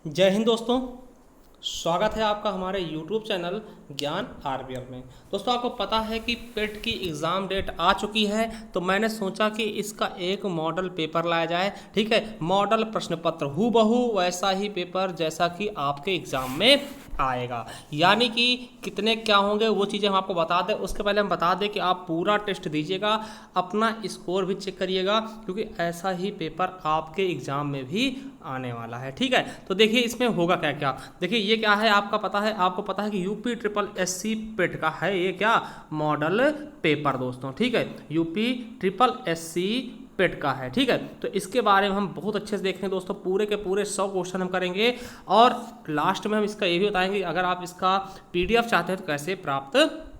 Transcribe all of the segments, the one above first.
जय हिंद दोस्तों। स्वागत है आपका हमारे YouTube चैनल ज्ञान आरबीएल में। दोस्तों आपको पता है कि पेट की एग्ज़ाम डेट आ चुकी है, तो मैंने सोचा कि इसका एक मॉडल पेपर लाया जाए। ठीक है, मॉडल प्रश्न पत्र हूबहू वैसा ही पेपर जैसा कि आपके एग्ज़ाम में आएगा, यानी कि कितने क्या होंगे वो चीज़ें हम आपको बता दें। उसके पहले हम बता दें कि आप पूरा टेस्ट दीजिएगा, अपना स्कोर भी चेक करिएगा, क्योंकि ऐसा ही पेपर आपके एग्ज़ाम में भी आने वाला है। ठीक है, तो देखिए इसमें होगा क्या क्या। देखिए ये क्या है, आपको पता है कि यूपी ट्रिपल एससी पेट का है ये क्या मॉडल पेपर दोस्तों। ठीक है, यूपी ट्रिपल एससी पेट का है। ठीक है, तो इसके बारे में हम बहुत अच्छे से देखेंगे दोस्तों। पूरे के पूरे 100 क्वेश्चन हम करेंगे और लास्ट में हम इसका ये भी बताएंगे अगर आप इसका पीडीएफ चाहते हैं तो कैसे प्राप्त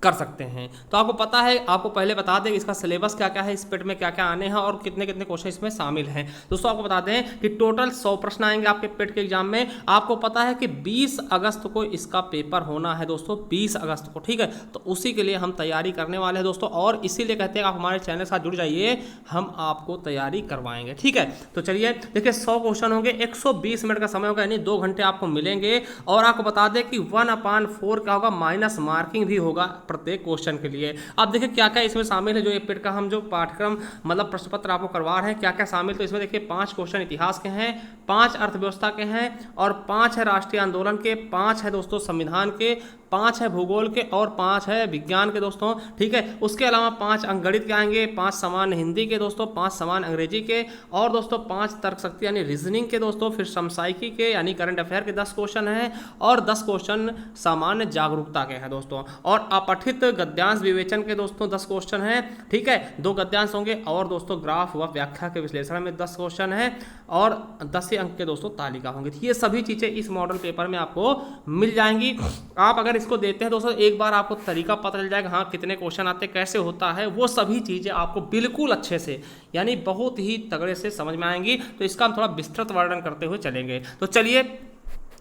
कर सकते हैं। तो आपको पता है, आपको पहले बता दें इसका सिलेबस क्या क्या है, इस पेट में क्या क्या आने हैं और कितने कितने क्वेश्चन इसमें शामिल हैं। दोस्तों आपको बता दें कि टोटल 100 प्रश्न आएंगे आपके पेट के एग्जाम में। आपको पता है कि 20 अगस्त को इसका पेपर होना है दोस्तों, 20 अगस्त को। ठीक है, तो उसी के लिए हम तैयारी करने वाले हैं दोस्तों, और इसीलिए कहते हैं आप हमारे चैनल के साथ जुड़ जाइए, हम आपको तैयारी करवाएंगे। ठीक है, तो चलिए देखिए 100 क्वेश्चन होंगे, 120 मिनट का समय होगा, यानी 2 घंटे आपको मिलेंगे। और आपको बता दें कि 1/4 क्या होगा, माइनस मार्किंग भी होगा प्रत्येक क्वेश्चन के लिए। अब देखिए क्या क्या इसमें शामिल है, जो एक पेट का हम जो पाठ्यक्रम मतलब प्रश्न पत्र आपको करवा रहे हैं, क्या क्या शामिल। तो इसमें देखिए 5 क्वेश्चन इतिहास के हैं, 5 अर्थव्यवस्था के हैं, और 5 है राष्ट्रीय आंदोलन के, 5 है दोस्तों संविधान के, 5 है भूगोल के, और 5 है विज्ञान के दोस्तों। ठीक है, उसके अलावा 5 अंक गणित के आएंगे, 5 समान हिंदी के दोस्तों, 5 समान अंग्रेजी के, और दोस्तों 5 तर्क शक्ति यानी रीजनिंग के दोस्तों। फिर समसाइकी के यानी करंट अफेयर के 10 क्वेश्चन हैं, और 10 क्वेश्चन सामान्य जागरूकता के हैं दोस्तों। और अपठित गद्यांश विवेचन के दोस्तों 10 क्वेश्चन हैं। ठीक है, 2 गद्यांश होंगे, और दोस्तों ग्राफ व व्याख्या के विश्लेषण में 10 क्वेश्चन हैं, और 10 अंक के दोस्तों तालिका होंगे। ये सभी चीजें इस मॉडल पेपर में आपको मिल जाएंगी। आप अगर इसको देते हैं दोस्तों, एक बार आपको तरीका पता चल जाएगा, हाँ कितने क्वेश्चन आते हैं, कैसे होता है, वो सभी चीजें आपको बिल्कुल अच्छे से यानी बहुत ही तगड़े से समझ में आएंगी। तो इसका हम थोड़ा विस्तृत वर्णन करते हुए चलेंगे। तो चलिए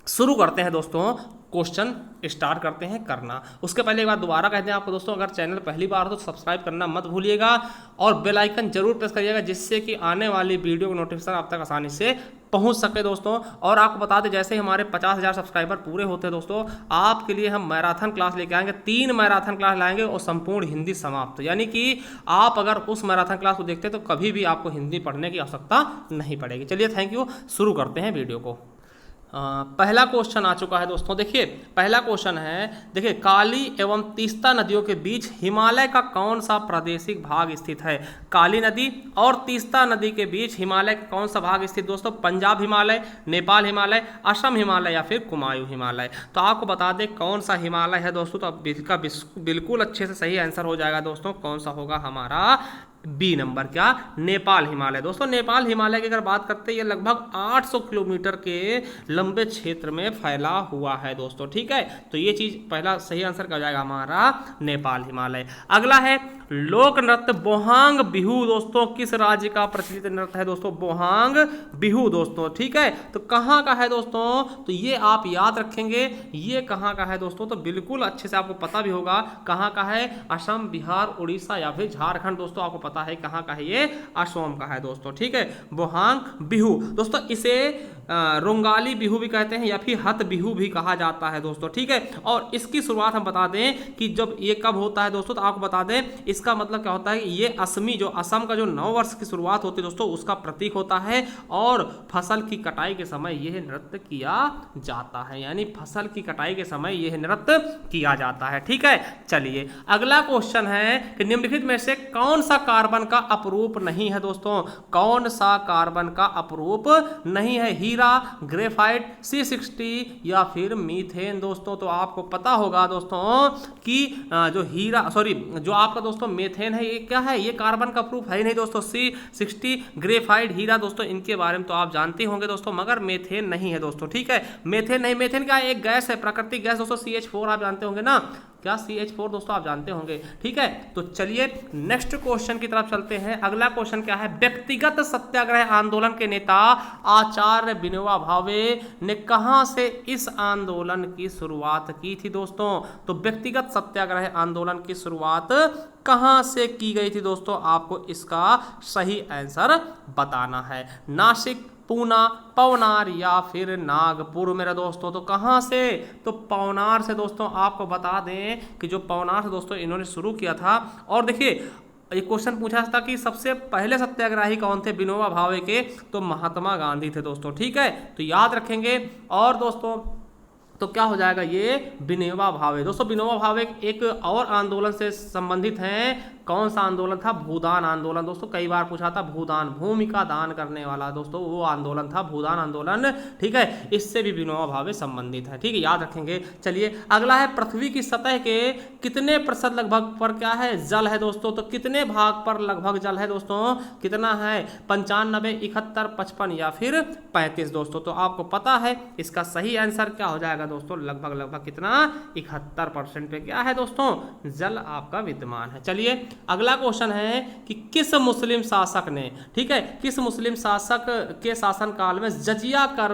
शुरू करते हैं दोस्तों, क्वेश्चन स्टार्ट करते हैं करना। उसके पहले एक बार दोबारा कहते हैं आपको दोस्तों, अगर चैनल पहली बार हो तो सब्सक्राइब करना मत भूलिएगा, और बेल आइकन जरूर प्रेस करिएगा, जिससे कि आने वाली वीडियो का नोटिफिकेशन आप तक आसानी से पहुंच सके दोस्तों। और आपको बता दें, जैसे ही हमारे 50,000 सब्सक्राइबर पूरे होते हैं दोस्तों, आपके लिए हम मैराथन क्लास लेके आएंगे, 3 मैराथन क्लास लाएंगे, और संपूर्ण हिंदी समाप्त। यानी कि आप अगर उस मैराथन क्लास को देखते हैं तो कभी भी आपको हिंदी पढ़ने की आवश्यकता नहीं पड़ेगी। चलिए थैंक यू, शुरू करते हैं वीडियो को। पहला क्वेश्चन आ चुका है दोस्तों। देखिए पहला क्वेश्चन है, देखिए काली एवं तीस्ता नदियों के बीच हिमालय का कौन सा प्रादेशिक भाग स्थित है। काली नदी और तीस्ता नदी के बीच हिमालय का कौन सा भाग स्थित दोस्तों। पंजाब हिमालय, नेपाल हिमालय, असम हिमालय, या फिर कुमायूं हिमालय। तो आपको बता दें कौन सा हिमालय है दोस्तों, तो अब इसका बिल्कुल अच्छे से सही आंसर हो जाएगा दोस्तों। कौन सा होगा हमारा, बी नंबर, क्या, नेपाल हिमालय। दोस्तों नेपाल हिमालय की अगर बात करते हैं, ये लगभग 800 किलोमीटर के लंबे क्षेत्र में फैला हुआ है दोस्तों। ठीक है, तो ये चीज पहला सही आंसर क्या हो जाएगा हमारा, नेपाल हिमालय। अगला है लोक नृत्य बोहांग बिहू दोस्तों, किस राज्य का प्रचलित नृत्य है दोस्तों, बोहांग बिहू दोस्तों। ठीक है, तो कहाँ का है दोस्तों, तो ये आप याद रखेंगे, ये कहाँ का है दोस्तों, तो बिल्कुल अच्छे से आपको पता भी होगा कहाँ का है, असम, बिहार, उड़ीसा, या फिर झारखंड दोस्तों। आपको पता है कहाँ का है, ये असम का है दोस्तों। ठीक है, बोहांग बिहू दोस्तों, इसे रोंगाली बिहू भी कहते हैं, या फिर हत बिहू भी कहा जाता है दोस्तों। ठीक है, और इसकी शुरुआत हम बता दें कि जब ये कब होता है दोस्तों, तो आपको बता दें इसका मतलब क्या होता है, ये असमी जो असम का जो नव वर्ष की शुरुआत होती है दोस्तों, उसका प्रतीक होता है, और फसल की कटाई के समय यह नृत्य किया जाता है, यानी फसल की कटाई के समय यह नृत्य किया जाता है। ठीक है, चलिए अगला क्वेश्चन है कि निम्नलिखित में से कौन सा कार्बन का अपरूप नहीं है दोस्तों, कौन सा कार्बन का अपरूप नहीं है, हीरा, ग्रेफाइट, C60, या फिर मीथेन दोस्तों। तो आपको पता होगा दोस्तों कि जो हीरा जो आपका दोस्तों मेथेन है, ये क्या है, ये कार्बन का प्रूफ है ही नहीं दोस्तों। C60, ग्रेफाइट, हीरा दोस्तों, इनके बारे में तो आप जानते होंगे दोस्तों, मगर मेथेन नहीं है दोस्तों। ठीक है, मेथेन नहीं, मेथेन क्या एक गैस है, प्राकृतिक गैस दोस्तों, CH4 आप जानते होंगे ना, क्या CH4 दोस्तों आप जानते होंगे। ठीक है, तो चलिए नेक्स्ट क्वेश्चन की तरफ चलते हैं। अगला क्वेश्चन क्या है, व्यक्तिगत सत्याग्रह आंदोलन के नेता आचार्य विनोबा भावे ने कहां से इस आंदोलन की शुरुआत की थी दोस्तों। तो व्यक्तिगत सत्याग्रह आंदोलन की शुरुआत कहां से की गई थी दोस्तों, आपको इसका सही आंसर बताना है। नासिक, पूना, पवनार या फिर नागपुर मेरे दोस्तों। तो कहाँ से? तो पवनार से दोस्तों। आपको बता दें कि जो पवनार से दोस्तों इन्होंने शुरू किया था। और देखिए एक क्वेश्चन पूछा था कि सबसे पहले सत्याग्रही कौन थे विनोबा भावे के? तो महात्मा गांधी थे दोस्तों। ठीक है, तो याद रखेंगे। और दोस्तों तो क्या हो जाएगा ये? विनोबा भावे। दोस्तों विनोबा भावे एक और आंदोलन से संबंधित हैं। कौन सा आंदोलन था? भूदान आंदोलन। दोस्तों कई बार पूछा था, भूदान, भूमि का दान करने वाला दोस्तों वो आंदोलन था, भूदान आंदोलन। ठीक है, इससे भी विनोबा भावे संबंधित है। ठीक है, याद रखेंगे। चलिए अगला है, पृथ्वी की सतह के कितने प्रतिशत लगभग पर क्या है? जल है दोस्तों। तो कितने भाग पर लगभग जल है दोस्तों? कितना है? 95, 71, 55 या फिर 35 दोस्तों। तो आपको पता है इसका सही आंसर क्या हो जाएगा दोस्तों? लगभग कितना? 71% पे क्या है दोस्तों? जल आपका विद्यमान है। चलिए अगला क्वेश्चन है कि किस मुस्लिम शासक ने, ठीक है, किस मुस्लिम शासक के शासन काल में जजिया कर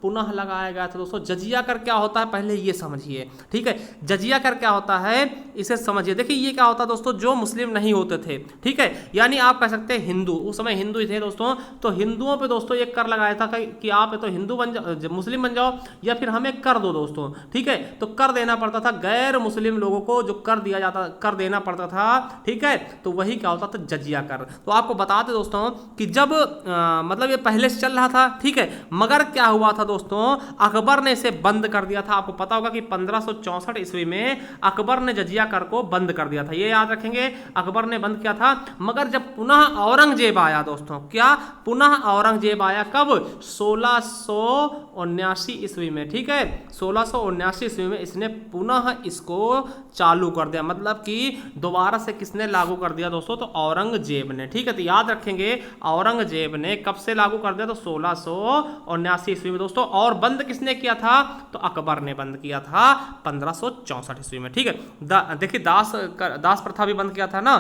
पुनः लगाया गया था दोस्तों? जजिया कर क्या होता है पहले ये समझिए। ठीक है, जजिया कर क्या होता है इसे समझिए। देखिए ये क्या होता है दोस्तों? जो मुस्लिम नहीं होते थे, ठीक है, यानी आप कह सकते हैं हिंदू, उस समय हिंदू ही थे दोस्तों। तो हिंदुओं पे दोस्तों एक कर लगाया था कि आप तो हिंदू बन जाओ, मुस्लिम बन जाओ, या फिर हमें कर दो दोस्तों। ठीक है, तो कर देना पड़ता था गैर मुस्लिम लोगों को, जो कर दिया जाता, कर देना पड़ता था। ठीक है, तो वही क्या होता था? जजिया कर। तो आपको बताते दोस्तों कि जब मतलब ये पहले से चल रहा था, ठीक है, मगर क्या हुआ था दोस्तों? अकबर ने इसे बंद कर दिया था। आपको पता होगा कि 1564 ईस्वी में अकबर ने जजिया कर को बंद कर दिया था, ये याद रखेंगे। अकबर ने बंद किया था। मगर जब पुनः औरंगजेब आया दोस्तों, क्या? पुनः औरंगजेब आया कब? 1679 ईस्वी में। ठीक है, 1679 ईस्वी में इसने पुनः इसको चालू कर दिया। मतलब कि दोबारा से किसने लागू कर दिया दोस्तों? तो औरंगजेब ने। ठीक है, तो याद रखेंगे औरंगजेब ने कब से लागू कर दिया? तो 1679 ईस्वी में दोस्तों। और बंद किसने किया था? तो अकबर ने बंद किया था 1564 ईस्वी में। ठीक है, देखिए दास प्रथा भी बंद किया था ना,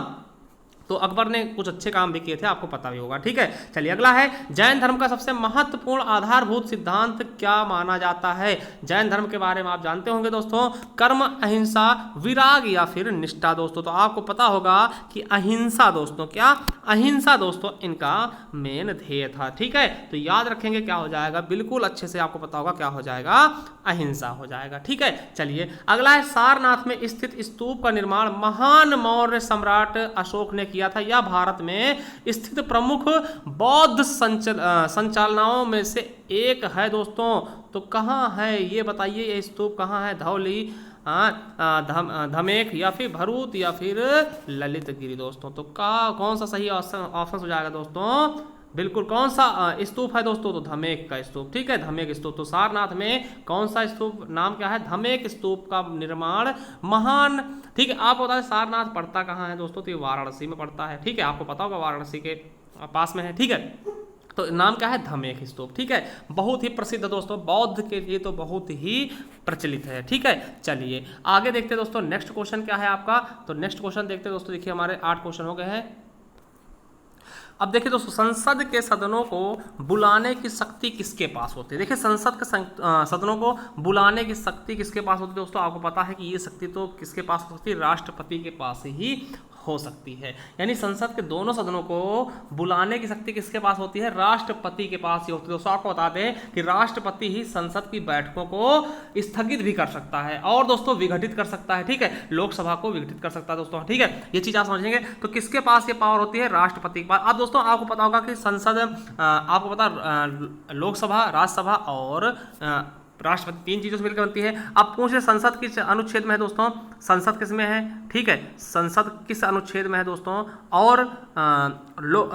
तो अकबर ने कुछ अच्छे काम भी किए थे, आपको पता भी होगा। ठीक है, चलिए अगला है, जैन धर्म का सबसे महत्वपूर्ण आधारभूत सिद्धांत क्या माना जाता है? जैन धर्म के बारे में आप जानते होंगे दोस्तों, कर्म, अहिंसा, विराग या फिर निष्ठा दोस्तों। तो आपको पता होगा कि अहिंसा दोस्तों, क्या? अहिंसा दोस्तों इनका मेन ध्येय था। ठीक है, तो याद रखेंगे क्या हो जाएगा? बिल्कुल अच्छे से आपको पता होगा क्या हो जाएगा? अहिंसा हो जाएगा। ठीक है, चलिए अगला है, सारनाथ में स्थित स्तूप का निर्माण महान मौर्य सम्राट अशोक ने किया था, या भारत में स्थित प्रमुख बौद्ध संचालनाओं में से एक है दोस्तों? तो कहाँ है ये बताइए, ये स्तूप कहाँ है? धौली, धमेख या फिर भरूच या फिर ललितगिरी दोस्तों। तो कौन सा सही ऑप्शन हो जाएगा दोस्तों? बिल्कुल कौन सा स्तूप है दोस्तों? तो धमेख का स्तूप। ठीक है, धमेख स्तूप। तो सारनाथ में कौन सा स्तूप, नाम क्या है? धमेख स्तूप का निर्माण महान। ठीक है, आपको बता दें सारनाथ पड़ता कहाँ है दोस्तों? तो ये वाराणसी में पड़ता है। ठीक है, आपको पता होगा वाराणसी के पास में है। ठीक है, तो नाम क्या है? धमेख स्तूप। ठीक है, बहुत ही प्रसिद्ध दोस्तों, बौद्ध के लिए तो बहुत ही प्रचलित है। ठीक है, चलिए आगे देखते हैं दोस्तों, नेक्स्ट क्वेश्चन क्या है आपका? तो नेक्स्ट क्वेश्चन देखते हैं दोस्तों। देखिए हमारे 8 क्वेश्चन हो गए हैं। अब देखिए दोस्तों, संसद के सदनों को बुलाने की शक्ति किसके पास होती है? देखिए संसद के सदनों को बुलाने की शक्ति किसके पास होती है दोस्तों? आपको पता है कि ये शक्ति तो किसके पास हो सकती है? राष्ट्रपति के पास ही हो सकती है। यानी संसद के दोनों सदनों को बुलाने की शक्ति किसके पास होती है? राष्ट्रपति के पास ही होती है। दोस्तों आपको बता दें कि राष्ट्रपति ही संसद की बैठकों को स्थगित भी कर सकता है और दोस्तों विघटित कर सकता है। ठीक है, लोकसभा को विघटित कर सकता है दोस्तों। ठीक है, ये चीज आप समझेंगे। तो किसके पास ये पावर होती है? राष्ट्रपति के पास। अब दोस्तों आपको पता होगा कि संसद, आपको पता लोकसभा, राज्यसभा और राष्ट्रपति 3 चीजों से मिलकर बनती है। अब पूछ रहे संसद किस अनुच्छेद में है दोस्तों? संसद किस में है? ठीक है, संसद किस अनुच्छेद में है दोस्तों? और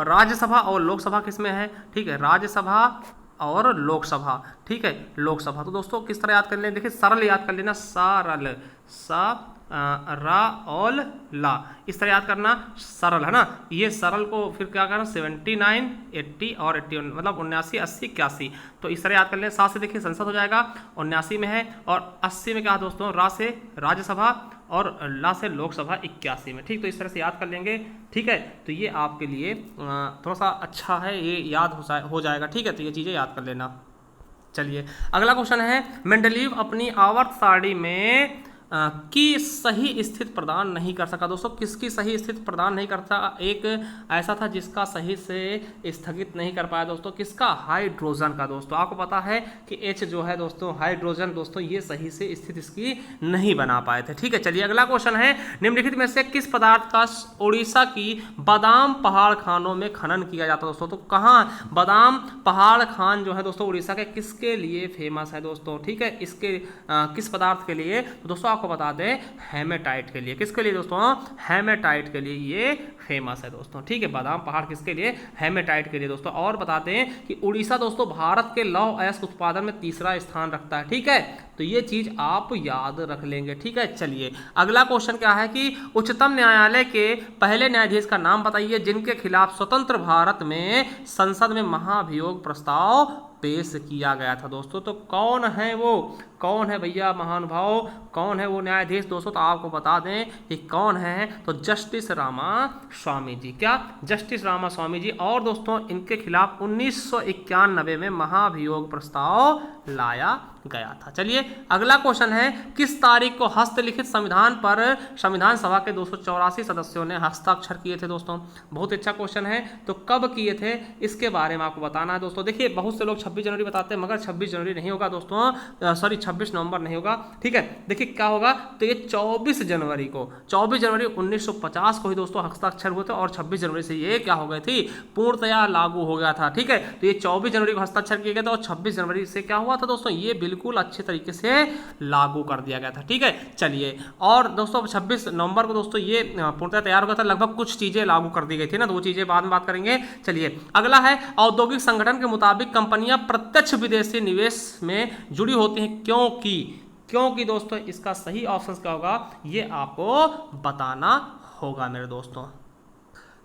राज्यसभा और लोकसभा किस में है? ठीक है, राज्यसभा और लोकसभा। ठीक है, लोकसभा। तो दोस्तों किस तरह याद कर लें? देखिए सरल याद कर लेना, सरल, सा रा और ला, इस तरह याद करना, सरल है ना। ये सरल को फिर क्या करना? 79, 80 और 81, मतलब 79, 80, 81। तो इस तरह याद कर लें। 7 से देखिए संसद हो जाएगा, 79 में है, और 80 में क्या है दोस्तों? रा से राज्यसभा और ला से लोकसभा 81 में। ठीक, तो इस तरह से याद कर लेंगे। ठीक है, तो ये आपके लिए थोड़ा सा अच्छा है, ये याद हो जाएगा। ठीक है, तो ये चीज़ें याद कर लेना। चलिए अगला क्वेश्चन है, मेंडलीव अपनी आवर्त सारणी में की सही स्थिति प्रदान नहीं कर सका। दोस्तों किसकी सही स्थिति प्रदान नहीं करता, एक ऐसा था जिसका सही से स्थगित नहीं कर पाया दोस्तों, किसका, हाइड्रोजन का। दोस्तों आपको पता है कि H जो है दोस्तों हाइड्रोजन, दोस्तों ये सही से स्थिति इसकी नहीं बना पाए थे। ठीक है, चलिए अगला क्वेश्चन है, निम्नलिखित में से किस पदार्थ का उड़ीसा की बादाम पहाड़ खानों में खनन किया जाता है। दोस्तों तो कहाँ, बादाम पहाड़ खान जो है दोस्तों उड़ीसा के किसके लिए फेमस है दोस्तों। ठीक है, इसके किस पदार्थ के लिए, तो दोस्तों आपको बता दें हेमेटाइट के लिए। किसके लिए दोस्तों, हेमेटाइट के लिए ये फेमस है दोस्तों। ठीक है, बादाम पहाड़ किसके लिए, हेमेटाइट के लिए दोस्तों। और बताते हैं कि उड़ीसा दोस्तों भारत के लौह अयस्क उत्पादन में तीसरा स्थान रखता है। ठीक है, तो ये चीज आप याद रख लेंगे। ठीक है, चलिए अगला क्वेश्चन क्या है कि उच्चतम न्यायालय के पहले न्यायाधीश का नाम बताइए जिनके खिलाफ स्वतंत्र भारत में संसद में महाभियोग प्रस्ताव पेश किया गया था। दोस्तों तो कौन है वो, कौन है भैया महानुभाव, कौन है वो न्यायाधीश दोस्तों, तो आपको बता दें कि कौन है, तो जस्टिस रामा स्वामी जी। क्या, जस्टिस रामा स्वामी जी। और दोस्तों इनके खिलाफ 1991 में महाभियोग प्रस्ताव लाया गया था। चलिए अगला क्वेश्चन है, किस तारीख को हस्तलिखित संविधान पर संविधान सभा के 284 सदस्यों ने हस्ताक्षर किए थे। दोस्तों बहुत अच्छा क्वेश्चन है, तो कब किए थे इसके बारे में आपको बताना है। दोस्तों देखिए बहुत से लोग 26 जनवरी बताते हैं, मगर 26 जनवरी नहीं होगा दोस्तों, सॉरी 26 नवंबर नहीं होगा। ठीक है, देखिए क्या होगा, तो ये 24 जनवरी को, 24 जनवरी 1950 को ही दोस्तों हस्ताक्षर हुए थे, और 26 जनवरी से ये क्या हो गए थी, पूर्णतया लागू हो गया था। ठीक है, तो ये 24 जनवरी को हस्ताक्षर किया गया था, और 26 जनवरी से क्या हुआ था दोस्तों, ये बिल्कुल अच्छे तरीके से लागू कर दिया गया था। ठीक है, चलिए और दोस्तों 26 नवंबर को दोस्तों ये पूर्णतः तैयार हो गया था, लगभग कुछ चीजें लागू कर दी गई थी ना, दो चीजें बाद में बात करेंगे। चलिए अगला है, औद्योगिक संगठन के मुताबिक कंपनियां प्रत्यक्ष विदेशी निवेश में जुड़ी होती हैं क्योंकि दोस्तों इसका सही ऑप्शन क्या होगा, ये आपको बताना होगा मेरे दोस्तों।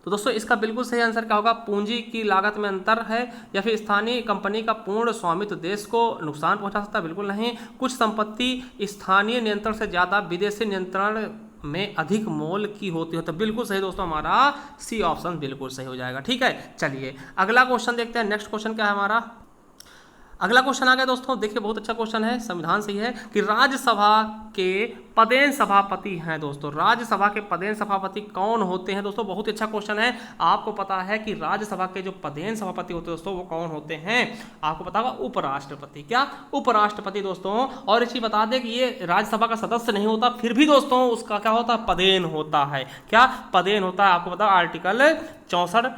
तो दोस्तों इसका बिल्कुल सही आंसर क्या होगा, पूंजी की लागत में अंतर है, या फिर स्थानीय कंपनी का पूर्ण स्वामित्व देश को नुकसान पहुंचा सकता है, बिल्कुल नहीं। कुछ संपत्ति स्थानीय नियंत्रण से ज्यादा विदेशी नियंत्रण में अधिक मोल की होती है, तो बिल्कुल सही दोस्तों हमारा सी ऑप्शन बिल्कुल सही हो जाएगा। ठीक है, चलिए अगला क्वेश्चन देखते हैं। नेक्स्ट क्वेश्चन क्या है हमारा, अगला क्वेश्चन आ गया दोस्तों, देखिए बहुत अच्छा क्वेश्चन है, संविधान सही है कि राज्यसभा के पदेन सभापति हैं। दोस्तों राज्यसभा के पदेन सभापति कौन होते हैं दोस्तों, बहुत अच्छा क्वेश्चन है। आपको पता है कि राज्यसभा के जो पदेन सभापति होते हैं दोस्तों वो कौन होते हैं, आपको पता होगा उपराष्ट्रपति। क्या, उपराष्ट्रपति दोस्तों। और इसी बता दें कि ये राज्यसभा का सदस्य नहीं होता, फिर भी दोस्तों उसका क्या होता है, पदेन होता है। क्या, पदेन होता है, आपको पता आर्टिकल 64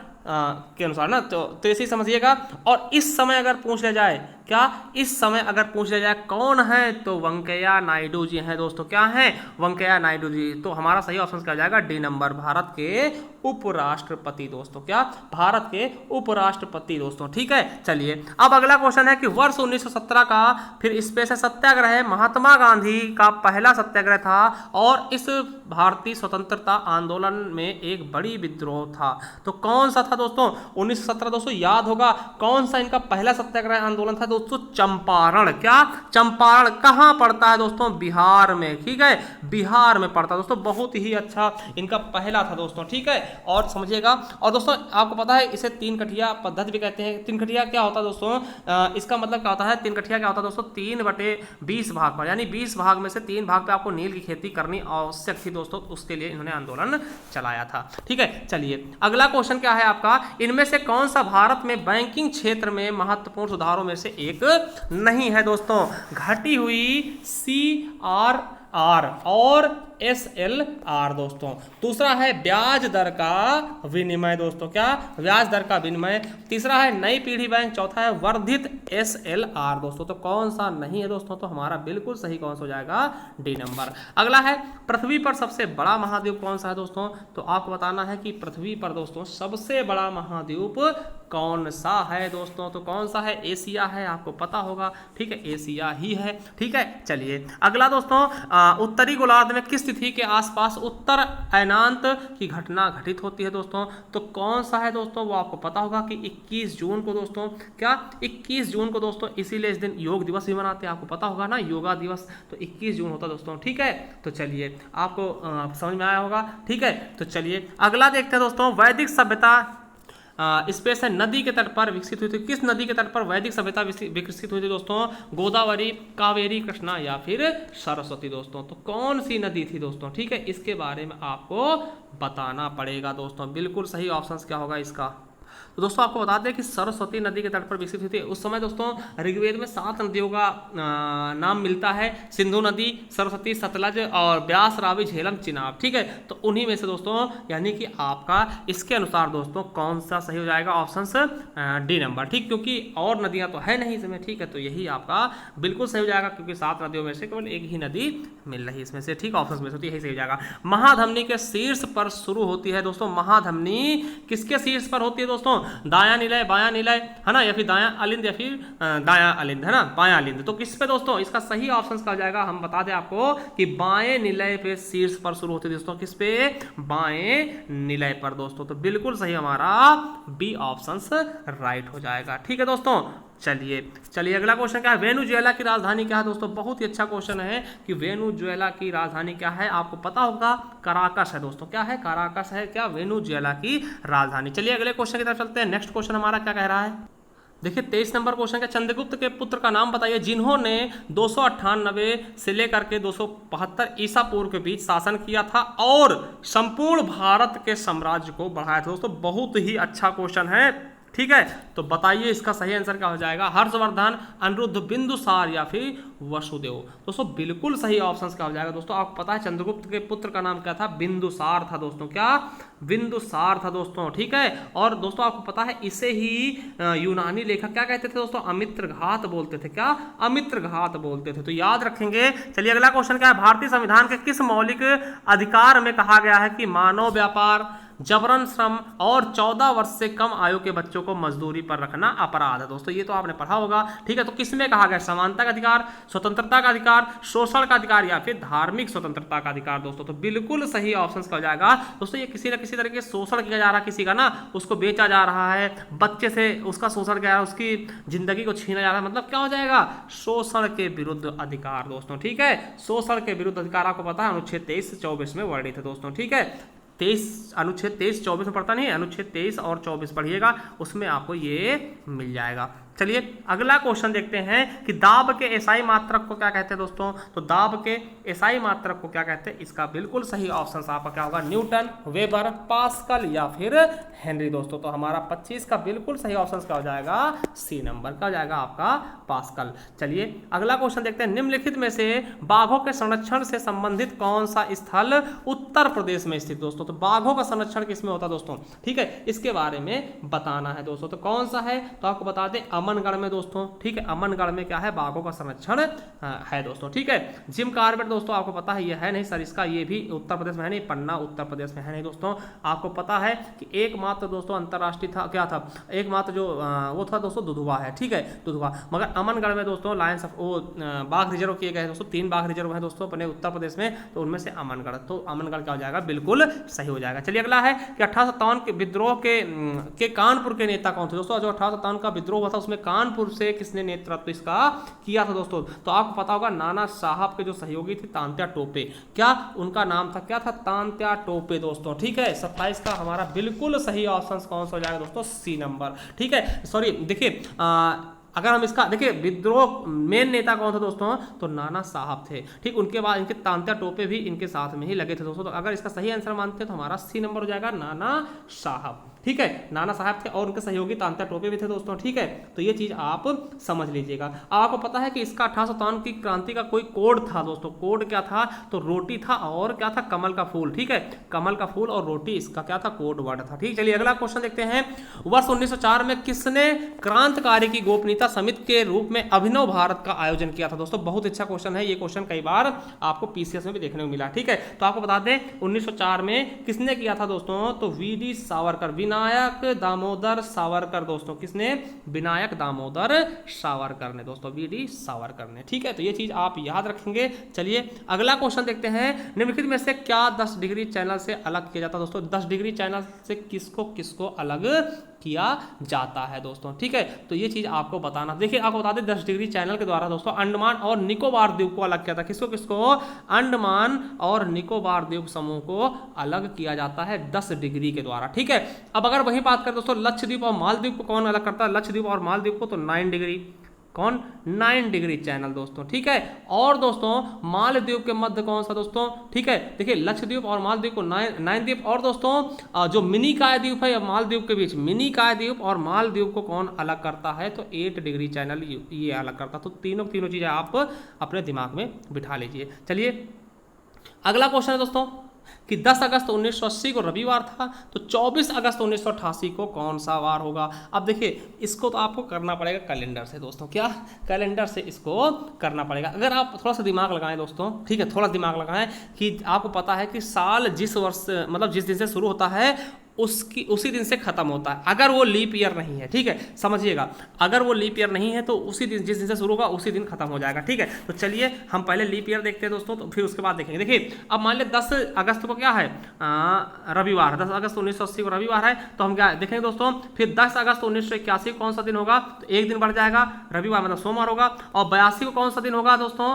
के अनुसार ना, तो इसी समझिएगा। और इस समय अगर पूछ लिया जाए, क्या इस समय अगर पूछ लिया जाए कौन है, तो वेंकैया नायडू जी हैं दोस्तों। क्या है, वेंकैया नायडू जी। तो हमारा सही ऑप्शन क्या जाएगा, डी नंबर, भारत के उपराष्ट्रपति दोस्तों। क्या, भारत के उपराष्ट्रपति दोस्तों। ठीक है, चलिए अब अगला क्वेश्चन है कि वर्ष 1917 का फिर इसपे से सत्याग्रह महात्मा गांधी का पहला सत्याग्रह था, और इस भारतीय स्वतंत्रता आंदोलन में एक बड़ी विद्रोह था, तो कौन सा था दोस्तों, 1917 दोस्तों याद होगा, कौन सा इनका पहला सत्याग्रह आंदोलन था दोस्तों, चंपारण। क्या, चंपारण कहां पड़ता है दोस्तों, बिहार में। ठीक है, बिहार में पड़ता है दोस्तों, बहुत ही अच्छा इनका पहला था दोस्तों। ठीक है, और समझिएगा। और दोस्तों आपको पता है इसे तीन कठिया पद्धति भी कहते हैं। तीन कठिया क्या होता है दोस्तों, इसका मतलब क्या होता है, तीन कठिया क्या होता है दोस्तों, 3/20 भाग पर, यानी 20 भाग में से 3 भाग पे आपको नील की खेती करनी आवश्यक थी दोस्तों, उसके लिए इन्होंने आंदोलन चलाया था। ठीक है, चलिए अगला क्वेश्चन क्या है आपका, इनमें से कौन सा भारत में बैंकिंग क्षेत्र में महत्वपूर्ण सुधारों में से एक नहीं है दोस्तों, घटी हुई CRR और SLR दोस्तों। दूसरा है ब्याज दर का विनिमय दोस्तों। क्या, ब्याज दर का विनिमय। तीसरा है नई पीढ़ी बैंक। चौथा है वर्धित SLR दोस्तों। तो कौन सा नहीं है दोस्तों, तो हमारा बिल्कुल सही कौन सा हो जाएगा, डी नंबर। अगला है पृथ्वी पर सबसे बड़ा महाद्वीप कौन सा है दोस्तों, तो आपको बताना है कि पृथ्वी पर दोस्तों सबसे बड़ा महाद्वीप कौन सा है दोस्तों, तो कौन सा है, एशिया है, आपको पता होगा। ठीक है, एशिया ही है। ठीक है, चलिए अगला दोस्तों, उत्तरी गोलार्ध में किस तिथि के आसपास उत्तर अयनांत की घटना घटित होती है दोस्तों, तो कौन सा है दोस्तों, वो आपको पता होगा कि 21 जून को दोस्तों। क्या, 21 जून को दोस्तों, इसीलिए इस दिन योग दिवस भी मनाते हैं, आपको पता होगा ना, योगा दिवस, तो 21 जून होता है दोस्तों। ठीक है, तो चलिए आपको समझ में आया होगा। ठीक है, तो चलिए अगला देखते हैं दोस्तों, वैदिक सभ्यता स्पेस है नदी के तट पर विकसित हुई थी। किस नदी के तट पर वैदिक सभ्यता विकसित हुई थी दोस्तों? गोदावरी, कावेरी, कृष्णा या फिर सरस्वती दोस्तों। तो कौन सी नदी थी दोस्तों? ठीक है, इसके बारे में आपको बताना पड़ेगा दोस्तों। बिल्कुल सही ऑप्शन क्या होगा इसका? तो दोस्तों आपको बता दें कि सरस्वती नदी के तट पर विकसित हुई थी। उस समय दोस्तों ऋग्वेद में 7 नदियों का नाम मिलता है, सिंधु नदी, सरस्वती, सतलज और ब्यास, रावी, झेलम, चिनाब। ठीक है, तो उन्हीं में से दोस्तों यानी कि आपका इसके अनुसार दोस्तों कौन सा सही हो जाएगा? Option D number. ठीक, क्योंकि और नदियां तो है नहीं इसमें। ठीक है, तो यही आपका बिल्कुल सही हो जाएगा, क्योंकि 7 नदियों में से केवल एक ही नदी मिल रही है इसमें से। ठीक, ऑप्शन में से, तो यही सही हो जाएगा। महाधमनी के शीर्ष पर शुरू होती है दोस्तों। महाधमनी किसके शीर्ष पर होती है दोस्तों? दायां निलय, बायां निलय, है ना, या फिर दायां अलिंद या फिर दायां अलिंद, है ना, बायां अलिंद। तो किस पे दोस्तों? इसका सही ऑप्शन क्या हो जाएगा? हम बता दें आपको कि बाएं निलय पे शीर्ष पर शुरू होती है दोस्तों। किस पे? बाएं निलय पर दोस्तों। तो बिल्कुल सही हमारा बी ऑप्शन राइट हो जाएगा। ठीक है दोस्तों, चलिए अगला क्वेश्चन क्या है? वेनेजुएला की राजधानी क्या है दोस्तों? बहुत ही अच्छा क्वेश्चन है कि वेनेजुएला की राजधानी क्या है? आपको पता होगा, कराकस है दोस्तों। क्या है? कराकस है क्या वेनेजुएला की राजधानी। चलिए अगले क्वेश्चन की तरफ चलते हैं। नेक्स्ट क्वेश्चन हमारा क्या कह रहा है? देखिए 23 नंबर क्वेश्चन का, चंद्रगुप्त के पुत्र का नाम बताइए जिन्होंने 298 से लेकर के 272 ईसा पूर्व के बीच शासन किया था और संपूर्ण भारत के साम्राज्य को बढ़ाया था दोस्तों। बहुत ही अच्छा क्वेश्चन है। ठीक है, तो बताइए इसका सही आंसर क्या हो जाएगा? हर्षवर्धन, अनिरुद्ध, बिंदुसार या फिर वसुदेव। दोस्तों बिल्कुल सही ऑप्शन क्या हो जाएगा दोस्तों? आपको पता है चंद्रगुप्त के पुत्र का नाम क्या था? बिंदुसार था दोस्तों। क्या? बिंदुसार था दोस्तों। ठीक है, और दोस्तों आपको पता है इसे ही यूनानी लेखक क्या कहते थे दोस्तों? अमित्रघात बोलते थे। क्या? अमित्रघात बोलते थे, तो याद रखेंगे। चलिए अगला क्वेश्चन क्या है? भारतीय संविधान के किस मौलिक अधिकार में कहा गया है कि मानव व्यापार, जबरन श्रम और 14 वर्ष से कम आयु के बच्चों को मजदूरी पर रखना अपराध है दोस्तों? ये तो आपने पढ़ा होगा। ठीक है, तो किसमें कहा गया? समानता का अधिकार, स्वतंत्रता का अधिकार, शोषण का अधिकार या फिर धार्मिक स्वतंत्रता का अधिकार दोस्तों। तो बिल्कुल सही ऑप्शन क्या हो जाएगा दोस्तों? ये किसी न किसी तरह के शोषण किया जा रहा है किसी का ना, उसको बेचा जा रहा है, बच्चे से उसका शोषण किया जा रहा है, उसकी जिंदगी को छीना जा रहा है, मतलब क्या हो जाएगा? शोषण के विरुद्ध अधिकार दोस्तों। ठीक है, शोषण के विरुद्ध अधिकार आपको पता है अनुच्छेद 23 से 24 में वर्णित है दोस्तों। ठीक है, अनुच्छेद 23-24 में पढ़ता नहीं है, अनुच्छेद 23 और 24 पढ़िएगा, उसमें आपको ये मिल जाएगा। चलिए अगला क्वेश्चन देखते हैं कि दाब के एसआई मात्रक को क्या कहते हैं दोस्तों? तो दाब के एसआई मात्रक को क्या कहते हैं? इसका बिल्कुल सही ऑप्शन आपका क्या होगा? न्यूटन, वेबर, पास्कल या फिर हेनरी दोस्तों। तो हमारा 25 का बिल्कुल सही ऑप्शन क्या हो जाएगा? सी नंबर का हो जाएगा आपका पास्कल। चलिए अगला क्वेश्चन देखते हैं। निम्नलिखित में से बाघों के संरक्षण से संबंधित कौन सा स्थल उत्तर प्रदेश में स्थित दोस्तों? तो बाघों का संरक्षण किसमें होता है दोस्तों? ठीक है, इसके बारे में बताना है दोस्तों। तो कौन सा है? तो आपको बता दें अमनगढ़ में दोस्तों। ठीक है, अमनगढ़ में क्या है? बाघों का संरक्षण है दोस्तों। ठीक है, जिम कार्बेट दोस्तों आपको पता है ये है नहीं सर, इसका ये भी उत्तर प्रदेश में है नहीं, पन्ना उत्तर प्रदेश में है नहीं दोस्तों। आपको पता है कि एकमात्र दोस्तों अंतरराष्ट्रीय था, क्या था? एकमात्र जो वो था दोस्तों दुधवा है। ठीक है, दुधवा। मगर अमनगढ़ में दोस्तों लायंस ऑफ वो बाघ रिजर्व किए गए दोस्तों। 3 बाघ रिजर्व है दोस्तों अपने उत्तर प्रदेश में, तो उनमें से अमनगढ़। तो अमनगढ़ क्या हो जाएगा? बिल्कुल सही हो जाएगा। चलिए अगला है कि 1857 के विद्रोह के कानपुर के नेता कौन थे दोस्तों? जो 1857 का विद्रोह हुआ था उसमें कानपुर से किसने नेतृत्व इसका किया था दोस्तों? तो आपको पता होगा नाना साहब के जो सहयोगी थे तांत्या टोपे। क्या उनका नाम था? क्या था? तांत्या टोपे दोस्तों। ठीक है, 27 का हमारा बिल्कुल सही ऑप्शन कौन सा हो जाएगा दोस्तों? C number. ठीक है, सॉरी देखिए अगर हम इसका देखिए विद्रोह मेन नेता कौन था दोस्तों? तो नाना साहब थे। ठीक, उनके बाद इनके तांत्या टोपे भी इनके साथ में ही लगे थे दोस्तों। तो अगर इसका सही आंसर मानते हैं तो हमारा सी नंबर हो जाएगा नाना साहब। ठीक है, नाना साहब थे और उनके सहयोगी तांत्या टोपे भी थे दोस्तों। ठीक है, तो ये चीज आप समझ लीजिएगा। आपको पता है कि इसका 1857 की क्रांति का कोई कोड था दोस्तों। कोड क्या था? तो रोटी था और क्या था? कमल का फूल। ठीक है, कमल का फूल और रोटी इसका क्या था? कोड वर्ड था। ठीक, चलिए अगला क्वेश्चन देखते हैं। वर्ष 1904 में किसने क्रांतिकारी की गोपनीयता समिति के रूप में अभिनव भारत का आयोजन किया था दोस्तों? बहुत अच्छा क्वेश्चन है, ये क्वेश्चन कई बार आपको पीसीएस में भी देखने को मिला। ठीक है, तो आपको बता दें 1904 में किसने किया था दोस्तों? तो वीडी सावरकर, विनायक दामोदर सावरकर दोस्तों। किसने? विनायक दामोदर सावरकर ने दोस्तों, वीडी सावरकर ने। ठीक है, तो ये चीज आप याद रखेंगे। चलिए अगला क्वेश्चन देखते हैं। निम्नलिखित में से क्या 10 डिग्री चैनल से अलग किया जाता है दोस्तों? 10 डिग्री चैनल से किसको किसको अलग किया जाता है दोस्तों। ठीक है, तो ये चीज़ आपको बताना। देखिए आपको बता दें 10 डिग्री चैनल के द्वारा दोस्तों अंडमान और निकोबार द्वीप को अलग किया था। किसको किसको? अंडमान और निकोबार द्वीप समूह को अलग किया जाता है 10 डिग्री के द्वारा। ठीक है, अब अगर वही बात करें दोस्तों लक्षद्वीप और मालदीव को कौन अलग करता है? लक्षद्वीप और मालदीव को तो 9 डिग्री। कौन? 9 डिग्री चैनल दोस्तों। ठीक है, और दोस्तों मालदीव के मध्य कौन सा दोस्तों? ठीक है, देखिए लक्षद्वीप और मालदीव को 9 द्वीप। और दोस्तों जो मिनी काय द्वीप है या मालदीव के बीच, मिनी काय द्वीप और मालदीव को कौन अलग करता है? तो 8 डिग्री चैनल ये अलग करता है। तो तीनों चीजें आप अपने दिमाग में बिठा लीजिए। चलिए अगला क्वेश्चन है दोस्तों कि 10 अगस्त 1980 को रविवार था, तो 24 अगस्त 1988 को कौन सा वार होगा? अब देखिए इसको तो आपको करना पड़ेगा कैलेंडर से दोस्तों। क्या? कैलेंडर से इसको करना पड़ेगा। अगर आप थोड़ा सा दिमाग लगाएं दोस्तों, ठीक है, थोड़ा दिमाग लगाएं कि आपको पता है कि साल जिस वर्ष मतलब जिस दिन से शुरू होता है उसी दिन से खत्म होता है, अगर वो लीप ईयर नहीं है। ठीक है, समझिएगा, अगर वो लीप ईयर नहीं है तो उसी दिन जिस दिन से शुरू होगा उसी दिन खत्म हो जाएगा। ठीक है, तो चलिए हम पहले लीप ईयर देखते हैं दोस्तों, तो फिर उसके बाद देखेंगे। देखिए अब मान लिया 10 अगस्त को क्या है? रविवार। 10 अगस्त 1980 को रविवार है, तो हम क्या देखेंगे दोस्तों? फिर 10 अगस्त 1981 को कौन सा दिन होगा? तो एक दिन बढ़ जाएगा, रविवार मतलब सोमवार होगा। और 82 को कौन सा दिन होगा दोस्तों?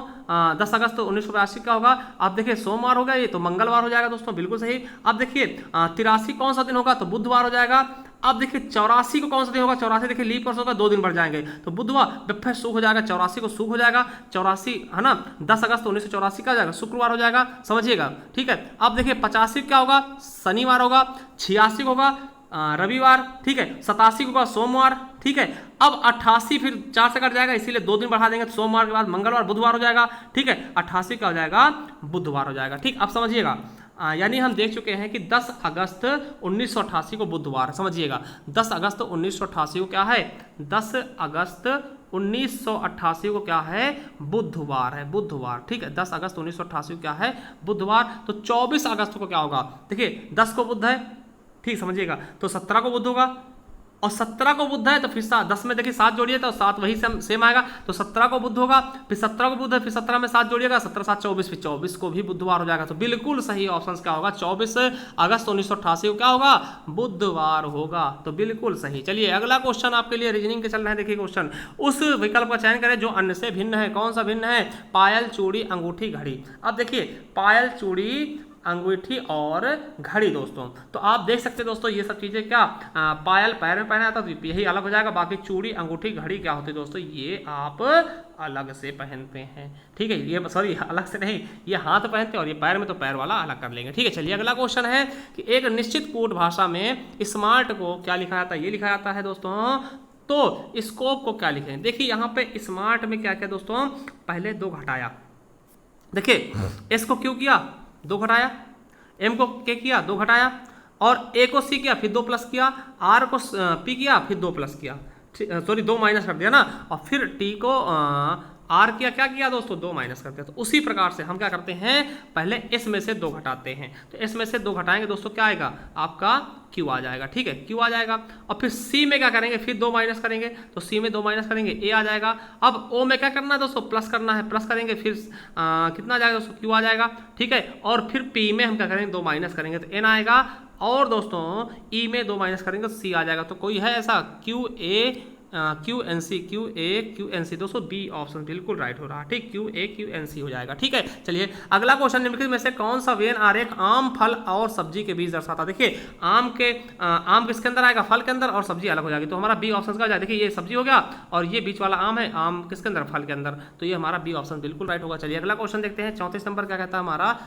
10 अगस्त 1982 का होगा। अब देखिए सोमवार हो गया, ये तो मंगलवार हो जाएगा दोस्तों, बिल्कुल सही। अब देखिए 83 कौन सा दिन होगा? तो बुधवार हो जाएगा। अब देखिए 84 को कौन सा दिन होगा? 84 देखिए लीप वर्ष होगा, 2 दिन बढ़ जाएंगे, तो बुधवार फिर सुख हो जाएगा, 84 को सुख हो जाएगा। 84 है ना, 10 अगस्त 1984 का हो जाएगा, शुक्रवार हो जाएगा, समझिएगा। ठीक है, अब देखिए 85 क्या होगा? शनिवार होगा। 86 होगा रविवार। ठीक है, 87 होगा सोमवार। ठीक है, अब 88 फिर 4 से कट जाएगा, इसीलिए 2 दिन बढ़ा देंगे, तो सोमवार के बाद मंगलवार बुधवार हो जाएगा। ठीक है, 88 का हो जाएगा बुधवार हो जाएगा। ठीक, अब समझिएगा, यानी हम देख चुके हैं कि 10 अगस्त 1988 को बुधवार, समझिएगा 10 अगस्त 1988 को क्या है? 10 अगस्त 1988 को क्या है? बुधवार है, बुधवार। ठीक है, 10 अगस्त 1988 को क्या है? बुधवार। तो 24 अगस्त को क्या होगा? देखिए 10 को बुध है, ठीक समझिएगा, तो 17 को बुध होगा, और 17 को बुध है तो फिर 10 में देखिए 7 जोड़िए तो 7 वही सेम आएगा, तो 17 को बुध होगा, फिर 17 को बुध है, फिर 17 में 7 जोड़िएगा, 17 7 24, फिर 24 को भी बुधवार हो जाएगा। तो बिल्कुल सही ऑप्शन क्या होगा? 24 अगस्त 1988 को क्या होगा? बुधवार होगा। तो बिल्कुल सही। चलिए अगला क्वेश्चन आपके लिए रीजनिंग के चल रहे हैं। देखिए क्वेश्चन, उस विकल्प का चयन करें जो अन्य से भिन्न है। कौन सा भिन्न है? पायल, चूड़ी, अंगूठी, घड़ी। अब देखिए पायल, चूड़ी, अंगूठी और घड़ी दोस्तों, तो आप देख सकते हैं दोस्तों ये सब चीजें क्या पायल पैर में पहना जाता है तो यही अलग हो जाएगा। बाकी चूड़ी, अंगूठी, घड़ी क्या होती है दोस्तों? ये आप अलग से पहनते हैं। ठीक है, ये सॉरी अलग से नहीं, ये हाथ पहनते हैं और ये पैर में तो पैर वाला अलग कर लेंगे। ठीक है, चलिए अगला क्वेश्चन है कि एक निश्चित कोड भाषा में स्मार्ट को क्या लिखा जाता है? ये लिखा जाता है दोस्तों, तो स्कोप को क्या लिखें? देखिए यहाँ पे स्मार्ट में क्या किया दोस्तों? पहले 2 घटाया, देखिए एस को क्यों किया? 2 घटाया, एम को के किया 2 घटाया, और ए को सी किया फिर 2 प्लस किया, आर को पी किया फिर 2 प्लस किया, सॉरी 2 माइनस कर दिया ना, और फिर टी को आर किया, क्या किया दोस्तों? 2 माइनस करते हैं। तो उसी प्रकार से हम क्या करते हैं? पहले एस में से 2 घटाते हैं, तो एस में से 2 घटाएंगे दोस्तों, क्या आएगा? आपका क्यू आ जाएगा। ठीक है, क्यू आ जाएगा, और फिर सी में क्या करेंगे? फिर 2 माइनस करेंगे, तो सी में 2 माइनस करेंगे, ए आ जाएगा। अब ओ में क्या करना है दोस्तों? प्लस करना है, प्लस करेंगे, फिर कितना आ जाएगा दोस्तों? क्यू आ जाएगा। ठीक है, और फिर पी में हम क्या करेंगे? 2 माइनस करेंगे तो एन आएगा, और दोस्तों ई में 2 माइनस करेंगे तो सी आ जाएगा। तो कोई है ऐसा? Q A Q N C, Q A Q N C दोस्तों, बी ऑप्शन बिल्कुल राइट हो रहा है। ठीक, Q A Q N C हो जाएगा। ठीक है, चलिए अगला क्वेश्चन, निम्नलिखित में से कौन सा वेन आरेख आम, फल और सब्जी के बीच दर्शाता? देखिए आम किसके अंदर आएगा? फल के अंदर, और सब्जी अलग हो जाएगी, तो हमारा बी ऑप्शन का हो जाएगा। देखिए ये सब्जी हो गया और ये बीच वाला आम है, आम किसके अंदर? फल के अंदर, तो ये हमारा बी ऑप्शन बिल्कुल राइट होगा। चलिए अगला क्वेश्चन देखते हैं, 34 नंबर क्या कहता है हमारा?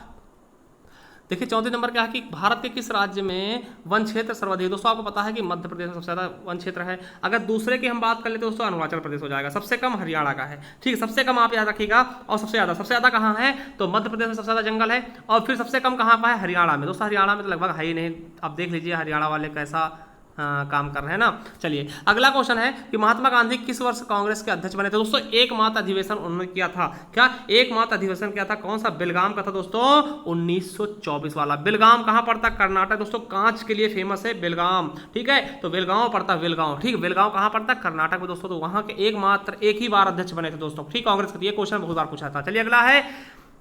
देखिए 34 नंबर क्या है कि भारत के किस राज्य में वन क्षेत्र सर्वाधिक? दोस्तों आपको पता है कि मध्य प्रदेश में सबसे ज्यादा वन क्षेत्र है। अगर दूसरे की हम बात कर लेते हैं दोस्तों, अरुणाचल प्रदेश हो जाएगा। सबसे कम हरियाणा का है। ठीक है, सबसे कम आप याद रखिएगा, और सबसे ज्यादा कहाँ है? तो मध्य प्रदेश में सबसे ज्यादा जंगल है, और फिर सबसे कम कहाँ पर है? हरियाणा में। दोस्तों हरियाणा में तो लगभग है ही नहीं, आप देख लीजिए हरियाणा वाले कैसा काम कर रहे हैं ना। चलिए अगला क्वेश्चन है कि महात्मा गांधी किस वर्ष कांग्रेस के अध्यक्ष बने थे? दोस्तों एकमात्र अधिवेशन उन्होंने किया था। क्या एकमात्र अधिवेशन किया था? कौन सा? बेलगाम का था दोस्तों, 1924 वाला। बेलगाम कहाँ पड़ता? कर्नाटक दोस्तों, कांच के लिए फेमस है बेलगाम। ठीक है, तो बेलगांव पड़ता है, बेलगांव। ठीक, बेलगांव कहाँ पड़ता है? कर्नाटक में दोस्तों। तो वहां के एक ही बार अध्यक्ष बने थे दोस्तों। ठीक, कांग्रेस के। ये क्वेश्चन बहुत बार पूछा था। चलिए अगला है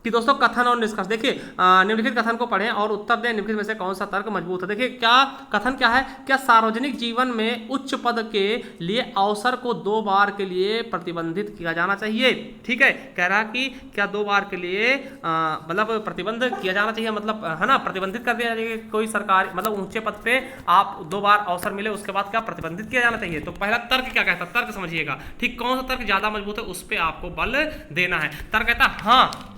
कि दोस्तों कथन और निष्कर्ष। देखिए निम्नलिखित कथन को पढ़ें और उत्तर दें, निम्नलिखित में से कौन सा तर्क मजबूत है। देखिए क्या कथन क्या है, क्या सार्वजनिक जीवन में उच्च पद के लिए अवसर को 2 बार के लिए प्रतिबंधित किया जाना चाहिए। ठीक है, कह रहा कि क्या 2 बार के लिए मतलब प्रतिबंध किया जाना चाहिए, मतलब है ना, प्रतिबंधित कर दिया जाए कोई सरकारी मतलब ऊंचे पद पे आप 2 बार अवसर मिले उसके बाद क्या प्रतिबंधित किया जाना चाहिए। तो पहला तर्क क्या कहता है, तर्क समझिएगा, ठीक, कौन सा तर्क ज्यादा मजबूत है उस पर आपको बल देना है। तर्क कहता है हाँ,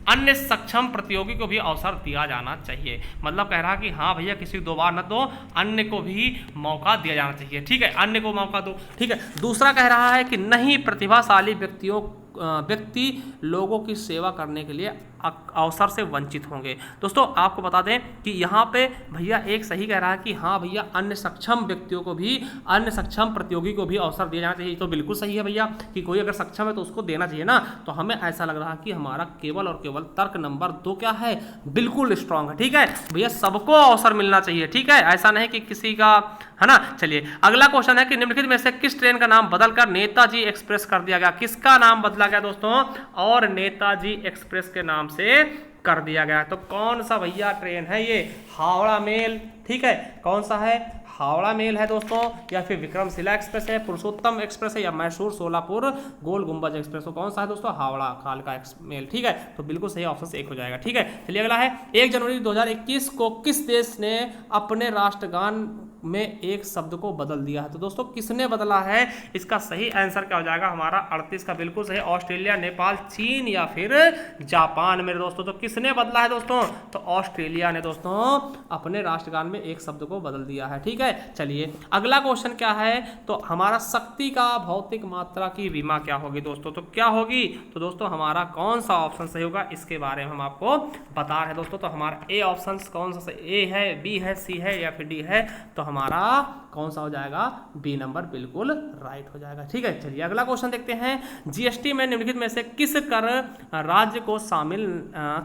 अन्य सक्षम प्रतियोगी को भी अवसर दिया जाना चाहिए। मतलब कह रहा कि हाँ भैया किसी को 2 बार न दो, अन्य को भी मौका दिया जाना चाहिए। ठीक है, अन्य को मौका दो। ठीक है, दूसरा कह रहा है कि नहीं प्रतिभाशाली व्यक्ति लोगों की सेवा करने के लिए अवसर से वंचित होंगे। दोस्तों आपको बता दें कि यहाँ पे भैया एक सही कह रहा है कि हाँ भैया अन्य सक्षम व्यक्तियों को भी, अन्य सक्षम प्रतियोगी को भी अवसर दिया जाना चाहिए। तो बिल्कुल सही है भैया कि कोई अगर सक्षम है तो उसको देना चाहिए ना। तो हमें ऐसा लग रहा है कि हमारा केवल और केवल तर्क नंबर 2 क्या है, बिल्कुल स्ट्रांग है। ठीक है भैया, सबको अवसर मिलना चाहिए। ठीक है, ऐसा नहीं कि किसी का, है ना। चलिए अगला क्वेश्चन है कि निम्नलिखित में से किस ट्रेन का नाम बदलकर नेताजी एक्सप्रेस कर दिया गया। किसका नाम बदला गया दोस्तों, और नेताजी एक्सप्रेस के नाम से कर दिया गया। तो कौन सा भैया ट्रेन है ये, हावड़ा मेल। ठीक है, कौन सा है, हावड़ा मेल है दोस्तों, या फिर विक्रमशिला एक्सप्रेस है, पुरुषोत्तम एक्सप्रेस है, या मैसूर सोलापुर गोल गुंबज एक्सप्रेस। तो कौन सा है दोस्तों, हावड़ा कालका मेल। ठीक है, तो बिल्कुल सही ऑप्शन 1 हो जाएगा। ठीक है, चलिए अगला है 1 जनवरी 2021 को किस देश ने अपने राष्ट्रगान में एक शब्द को बदल दिया है। तो दोस्तों किसने बदला है, इसका सही आंसर क्या हो जाएगा हमारा 38 का बिल्कुल सही, ऑस्ट्रेलिया, नेपाल, चीन या फिर जापान मेरे दोस्तों। तो किसने बदला है दोस्तों, तो ऑस्ट्रेलिया ने दोस्तों अपने राष्ट्रगान में एक शब्द को बदल दिया है। ठीक है, चलिए अगला क्वेश्चन क्या है, तो हमारा शक्ति का भौतिक मात्रा की विमा क्या होगी दोस्तों। तो क्या होगी, तो दोस्तों हमारा कौन सा ऑप्शन सही होगा इसके बारे में हम आपको बता रहे हैं दोस्तों। तो हमारा ए ऑप्शन कौन सा सही, ए है, बी है, सी है या फिर डी है। तो हमारा कौन सा हो जाएगा, बी नंबर बिल्कुल राइट हो जाएगा। ठीक है, चलिए अगला क्वेश्चन देखते हैं, जीएसटी में निम्नलिखित में से किस कर राज्य को शामिल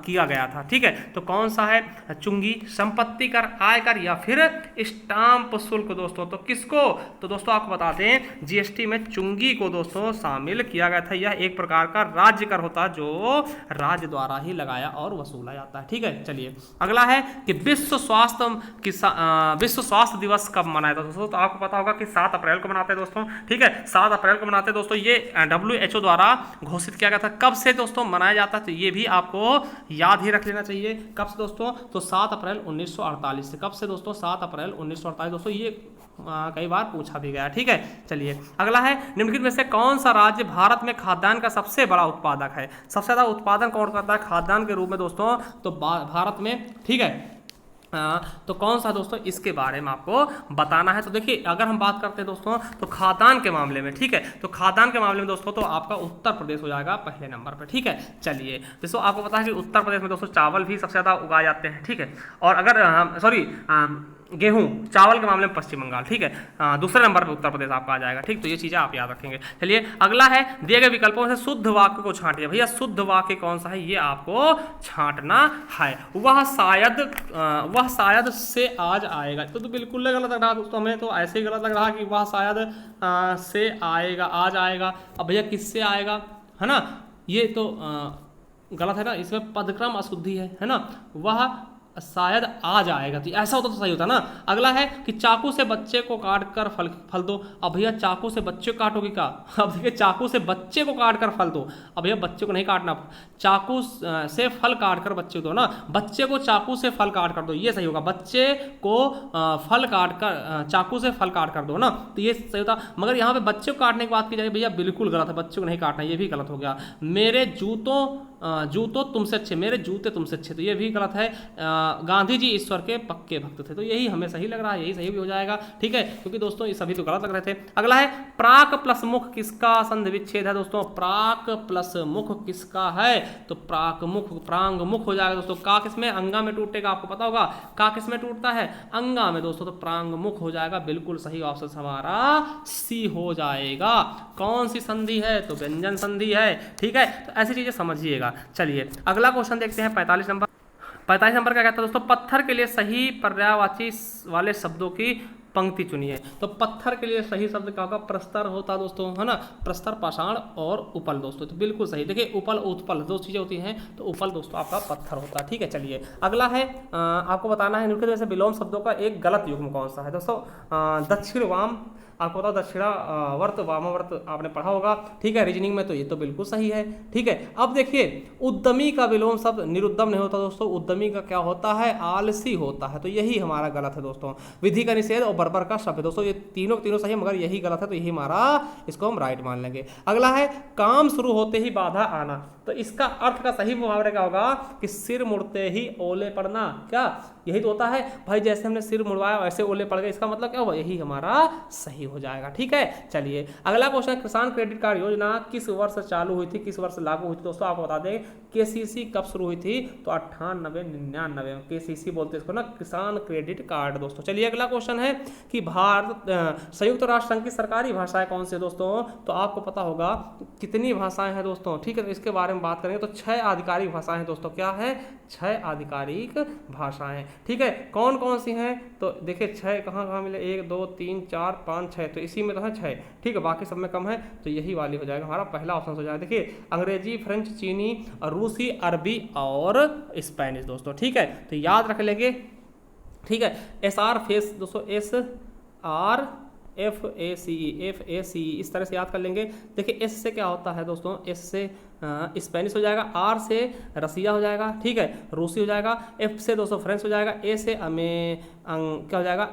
किया गया था। ठीक है, तो कौन सा है, चुंगी, संपत्ति कर, आयकर या फिर स्टाम्प शुल्क दोस्तों। तो किसको, तो दोस्तों आपको बता दें जीएसटी में चुंगी को दोस्तों शामिल किया गया था। यह एक प्रकार का राज्य कर होता है जो राज्य द्वारा ही लगाया और वसूला जाता है। ठीक है, चलिए अगला है कि विश्व स्वास्थ्य दिवस कब मनाया था दोस्तों। तो आपको पता होगा कि 7 अप्रैल को मनाते हैं दोस्तों। ठीक है, 7 अप्रैल को मनाते हैं दोस्तों। ये WHO द्वारा घोषित किया गया था। कब से दोस्तों मनाया जाता है, तो ये भी आपको याद ही रख लेना चाहिए। कब से दोस्तों, तो 7 अप्रैल 1948 से। कब से दोस्तों, 7 अप्रैल 1948 दोस्तों। ये कई बार पूछा भी गया। ठीक है, चलिए अगला है, निम्नलिखित में से कौन सा राज्य भारत में खाद्यान्न का सबसे बड़ा उत्पादक है। सबसे ज्यादा उत्पादन कौन करता है खाद्यान्न के रूप में दोस्तों, तो भारत में। ठीक है, तो कौन सा दोस्तों, इसके बारे में आपको बताना है। तो देखिए अगर हम बात करते हैं दोस्तों तो खाद्यान्न के मामले में, ठीक है, तो खाद्यान्न के मामले में दोस्तों तो आपका उत्तर प्रदेश हो जाएगा पहले नंबर पर। ठीक है, चलिए दोस्तों आपको पता है कि उत्तर प्रदेश में दोस्तों चावल भी सबसे ज़्यादा उगाए जाते हैं। ठीक है, और अगर गेहूं, चावल के मामले में पश्चिम बंगाल। ठीक है, दूसरे नंबर पर उत्तर प्रदेश आपका आ जाएगा। ठीक, तो ये चीज़ें आप याद रखेंगे। चलिए अगला है, दिए गए विकल्पों से शुद्ध वाक्य को छांटिए। भैया शुद्ध वाक्य कौन सा है, ये आपको छांटना है। वह शायद से आज आएगा। तो बिल्कुल गलत लग रहा दोस्तों, हमें तो ऐसे ही गलत लग रहा कि वह शायद से आएगा, आज आएगा। अब भैया किससे आएगा, है ना, ये तो गलत है ना, इसमें पदक्रम अशुद्धि है ना। वह शायद आ जाएगा, तो ऐसा होता तो सही होता ना। अगला है कि चाकू से बच्चे को काट कर फल दो। अब भैया चाकू से बच्चे को काटोगे क्या, अब देखिए चाकू से बच्चे को काट कर फल दो। अब भैया बच्चे को नहीं काटना, चाकू से फल काट कर बच्चे को दो ना, बच्चे को चाकू से फल काट कर दो, ये सही होगा। बच्चे को फल काट कर, चाकू से फल काट कर दो ना, तो ये सही होता। मगर यहाँ पे बच्चे को काटने की बात की जाए भैया बिल्कुल गलत है, बच्चे को नहीं काटना, ये भी गलत हो गया। मेरे जूतों तुमसे अच्छे, मेरे जूते तुमसे अच्छे, तो ये भी गलत है। गांधी जी ईश्वर के पक्के भक्त थे, तो यही हमें सही लग रहा है, यही सही भी हो जाएगा। ठीक है, क्योंकि दोस्तों ये सभी तो गलत लग रहे थे। अगला है, प्राक प्लस मुख किसका संधि विच्छेद है दोस्तों। प्राक प्लस मुख किसका है, तो प्रांग मुख हो जाएगा दोस्तों। का किसमें, अंगा में टूटेगा, आपको पता होगा का किसमें टूटता है, अंगा में दोस्तों, तो प्रांग मुख हो जाएगा। बिल्कुल सही ऑप्शन हमारा सी हो जाएगा। कौन सी संधि है, तो व्यंजन संधि है। ठीक है, तो ऐसी चीजें समझिएगा। चलिए अगला क्वेश्चन देखते हैं 45 45 नंबर क्या कहता है दोस्तों, पत्थर के लिए सही पर्यायवाची वाले शब्दों की पंक्ति चुनिए। तो पत्थर के लिए सही शब्द क्या होगा, प्रस्तर होता है दोस्तों, है ना, प्रस्तर, पाषाण और उपल दोस्तों। तो बिल्कुल सही, देखिए उपल उत्पल दो चीजें होती हैं, तो उपल दोस्तों आपका पत्थर होता है। ठीक है, चलिए अगला है, आपको बताना है निम्नलिखित में से विलोम शब्दों का एक गलत युग्म कौन सा है दोस्तों। दक्षिण वाम, आपको बताओ दक्षिणावर्त वामावर्त आपने पढ़ा होगा। ठीक है, रीजनिंग में तो ये तो बिल्कुल सही है। ठीक है, अब देखिए उद्यमी का विलोम शब्द निरुद्यम नहीं होता दोस्तों, उद्यमी का क्या होता है, आलसी होता है। तो यही हमारा गलत है दोस्तों। विधि का निषेध और बर्बर का शब्द दोस्तों, ये तीनों तीनों सही, मगर यही गलत है, तो यही हमारा, इसको हम राइट मान लेंगे। अगला है काम शुरू होते ही बाधा आना। तो इसका अर्थ का सही मुहावरा क्या होगा कि सिर मुड़ते ही ओले पड़ना। क्या यही तो होता है भाई, जैसे हमने सिर मुड़वाया वैसे ओले पड़ गए, इसका मतलब क्या हुआ, यही हमारा सही हो जाएगा। ठीक है, चलिए अगला क्वेश्चन, किसान क्रेडिट कार्ड योजना किस वर्ष चालू हुई थी, किस वर्ष लागू हुई थी दोस्तों। आपको बता दें केसीसी कब शुरू हुई थी, तो 98-99 में केसीसी बोलते हैं इसको ना, किसान क्रेडिट कार्ड दोस्तों। चलिए अगला क्वेश्चन है कि भारत संयुक्त राष्ट्र संघ की सरकारी भाषाएं कौन सी है दोस्तों। तो आपको पता होगा कितनी भाषाएं हैं दोस्तों। ठीक है, तो इसके बारे में बात करेंगे तो 6 आधिकारिक भाषाएं हैं दोस्तों। क्या है, 6 आधिकारिक भाषाएं। ठीक है, कौन कौन सी हैं, तो देखिए 6 कहाँ कहाँ मिले, 1 2 3 4 5 6, तो इसी में तो है 6। ठीक है, बाकी सब में कम है, तो यही वाली हो जाएगा हमारा पहला ऑप्शन हो जाएगा। देखिए अंग्रेजी, फ्रेंच, चीनी, रूसी, अरबी और स्पेनिश दोस्तों। ठीक है, तो याद रख लेंगे। ठीक है, SR फेस दोस्तों, SR FACE इस तरह से याद कर लेंगे। देखिए एस से क्या होता है दोस्तों, एस से स्पेनिश हो जाएगा, आर से रसिया हो जाएगा, ठीक है, रूसी हो जाएगा, एफ से दोस्तों फ्रेंच हो जाएगा, ए से क्या हो जाएगा,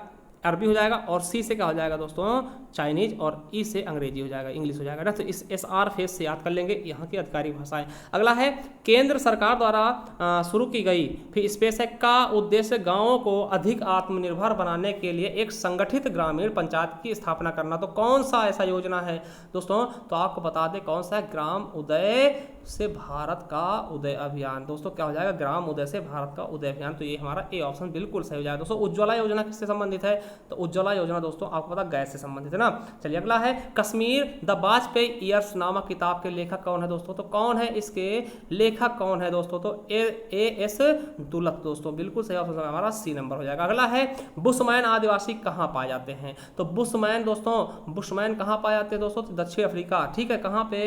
अरबी हो जाएगा, और सी से क्या हो जाएगा दोस्तों, चाइनीज, और ई से अंग्रेजी हो जाएगा, इंग्लिश हो जाएगा ना। तो इस SR फेस से याद कर लेंगे यहाँ की आधिकारिक भाषाएं। अगला है केंद्र सरकार द्वारा शुरू की गई, फिर स्पेस है का उद्देश्य गांवों को अधिक आत्मनिर्भर बनाने के लिए एक संगठित ग्रामीण पंचायत की स्थापना करना। तो कौन सा ऐसा योजना है दोस्तों, तो आपको बता दें कौन सा है, ग्राम उदय से भारत का उदय अभियान दोस्तों। क्या हो जाएगा, ग्राम उदय से भारत का उदय अभियान। तो ये हमारा ए ऑप्शन बिल्कुल सही हो जाएगा दोस्तों। उज्ज्वला योजना किससे संबंधित है, तो उज्ज्वला योजना दोस्तों आपको पता गैस से संबंधित है ना। चलिए अगला है कश्मीर द वाजपेयी ईयर्स नामक किताब के लेखक कौन है दोस्तों। तो कौन है इसके लेखक कौन है दोस्तों, तो AS दुलत दोस्तों, बिल्कुल सही ऑप्शन हमारा सी नंबर हो जाएगा। अगला है बुशमैन आदिवासी कहाँ पाए जाते हैं, तो बुशमैन दोस्तों, बुशमैन कहाँ पाए जाते हैं दोस्तों, तो दक्षिण अफ्रीका। ठीक है, कहाँ पे,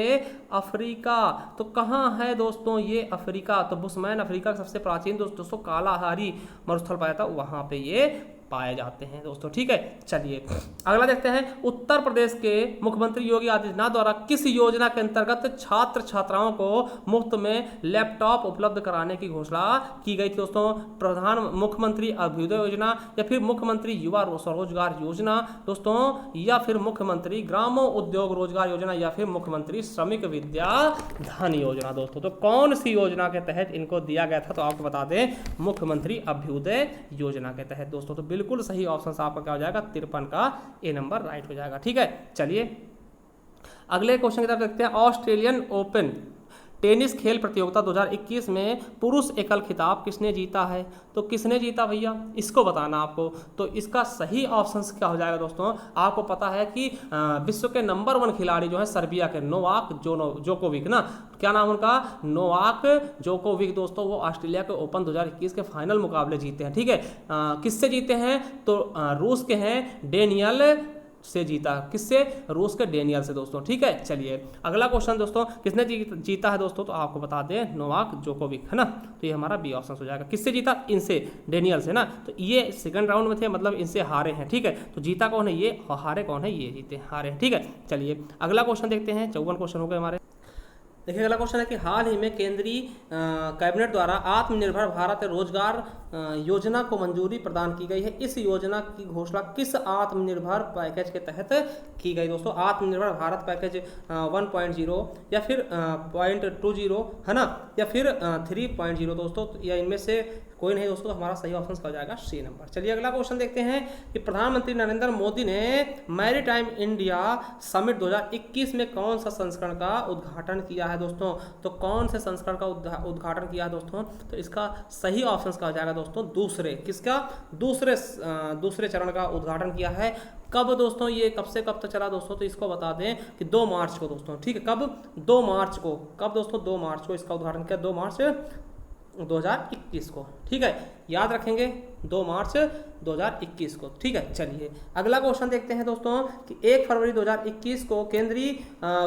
अफ्रीका। तो कहाँ है दोस्तों ये अफ्रीका, तो बुशमैन अफ्रीका का सबसे प्राचीन दोस्तों कालाहारी मरुस्थल पाया था, वहां पे ये पाए जाते हैं दोस्तों। ठीक है, चलिए अगला देखते हैं, उत्तर प्रदेश के मुख्यमंत्री योगी आदित्यनाथ द्वारा किस योजना के अंतर्गत छात्र छात्राओं को मुफ्त में लैपटॉप उपलब्ध कराने की घोषणा की गई थी दोस्तों। प्रधान मुख्यमंत्री अभ्युदय योजना, या फिर मुख्यमंत्री युवा स्वरोजगार योजना दोस्तों, या फिर मुख्यमंत्री ग्रामो उद्योग रोजगार योजना, या फिर मुख्यमंत्री श्रमिक विद्या धन योजना दोस्तों। तो कौन सी योजना के तहत इनको दिया गया था, तो आपको बता दें मुख्यमंत्री अभ्युदय योजना के तहत दोस्तों। तो बिल्कुल सही ऑप्शन आपका क्या हो जाएगा, 53 का ए नंबर राइट हो जाएगा। ठीक है, चलिए अगले क्वेश्चन की तरफ देखते हैं। ऑस्ट्रेलियन ओपन टेनिस खेल प्रतियोगिता 2021 में पुरुष एकल खिताब किसने जीता है, तो किसने जीता भैया, इसको बताना आपको। तो इसका सही ऑप्शन क्या हो जाएगा दोस्तों, आपको पता है कि विश्व के नंबर 1 खिलाड़ी जो है सर्बिया के नोवाक जोकोविक ना, क्या नाम उनका, नोवाक जोकोविक दोस्तों, वो ऑस्ट्रेलिया के ओपन 2021 के फाइनल मुकाबले जीते हैं। ठीक है, किससे जीते हैं, तो रूस के हैं डेनियल से जीता, किससे, रूस के डेनियल से दोस्तों। ठीक है, चलिए अगला क्वेश्चन दोस्तों, किसने जीता है दोस्तों, तो आपको बता दें नोवाक जोकोविक है ना। तो ये हमारा बी ऑप्शन हो जाएगा। किससे जीता, इनसे, डेनियल से ना। तो ये सेकंड राउंड में थे, मतलब इनसे हारे हैं। ठीक है, तो जीता कौन है ये, और हारे कौन है ये, जीते हारे हैं। ठीक है, चलिए अगला क्वेश्चन देखते हैं। 54 क्वेश्चन हो गए हमारे। देखिए अगला क्वेश्चन है कि हाल ही में केंद्रीय कैबिनेट द्वारा आत्मनिर्भर भारत रोजगार योजना को मंजूरी प्रदान की गई है। इस योजना की घोषणा किस आत्मनिर्भर पैकेज के तहत की गई दोस्तों, आत्मनिर्भर भारत पैकेज 1.0, या फिर 0.20 है ना, या फिर 3.0 दोस्तों, या इनमें से कोई नहीं दोस्तों। हमारा सही ऑप्शन का हो जाएगा सी नंबर। चलिए अगला क्वेश्चन देखते हैं कि प्रधानमंत्री नरेंद्र मोदी ने मैरीटाइम इंडिया समिट 2021 में कौन सा संस्करण का उद्घाटन किया है दोस्तों, तो कौन से संस्करण का उद्घाटन किया है दोस्तों, तो इसका सही ऑप्शन का हो जाएगा दोस्तों दूसरे, किसका, दूसरे चरण का उद्घाटन किया है। कब दोस्तों, ये कब से कब तक चला दोस्तों, तो इसको बता दें कि 2 मार्च को दोस्तों। ठीक है, कब, 2 मार्च को, कब दोस्तों, 2 मार्च को इसका उद्घाटन किया, 2 मार्च 2021 को। ठीक है, याद रखेंगे 2 मार्च 2021 को। ठीक है, चलिए अगला क्वेश्चन देखते हैं दोस्तों कि 1 फरवरी 2021 को केंद्रीय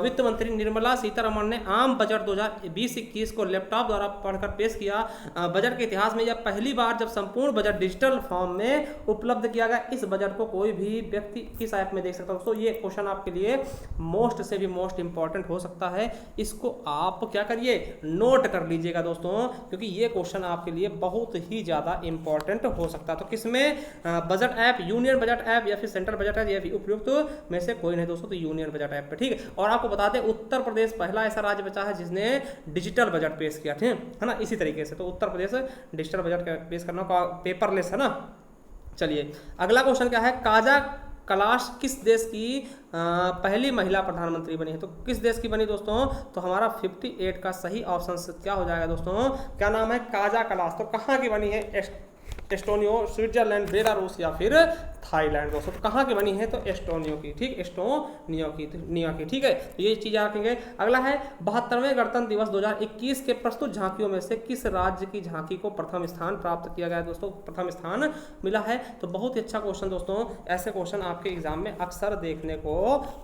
वित्त मंत्री निर्मला सीतारमण ने आम बजट 2020-21 को लैपटॉप द्वारा पढ़कर पेश किया। बजट के इतिहास में यह पहली बार जब संपूर्ण बजट डिजिटल फॉर्म में उपलब्ध किया गया। इस बजट को कोई भी व्यक्ति किस ऐप में देख सकता है दोस्तों? ये क्वेश्चन आपके लिए मोस्ट से भी मोस्ट इंपॉर्टेंट हो सकता है। इसको आप क्या करिए, नोट कर लीजिएगा दोस्तों, क्योंकि ये क्वेश्चन आपके लिए बहुत ही ज़्यादा इंपॉर्टेंट हो सकता है। तो किसमें, budget app, union budget app या फिर सेंट्रल बजट ऐप, या फिर उपयुक्त में से कोई नहीं दोस्तों, तो यूनियन बजट ऐप पे। ठीक है, और आपको बता दें उत्तर प्रदेश पहला ऐसा राज्य बचा है जिसने डिजिटल बजट पेश किया, ठीक है ना। इसी तरीके से तो उत्तर प्रदेश डिजिटल बजट पेश करना पेपरलेस है ना। चलिए अगला क्वेश्चन क्या है, काजा कलाश किस देश की पहली महिला प्रधानमंत्री बनी है? तो किस देश की बनी दोस्तों? तो हमारा 58 का सही ऑप्शन क्या हो जाएगा दोस्तों? क्या नाम है? काजा कलाश। तो कहाँ की बनी है? एस्टोनियो, स्विट्जरलैंड, बेलारूस या फिर थाईलैंड दोस्तों। तो कहाँ की बनी है? तो एस्टोनियो की, ठीक, एस्टोनियो की, ठीक है। तो ये चीज़ रखेंगे। अगला है 72वें गणतंत्र दिवस 2021 के प्रस्तुत झांकियों में से किस राज्य की झांकी को प्रथम स्थान प्राप्त किया गया है दोस्तों? प्रथम स्थान मिला है। तो बहुत ही अच्छा क्वेश्चन दोस्तों, ऐसे क्वेश्चन आपके एग्जाम में अक्सर देखने को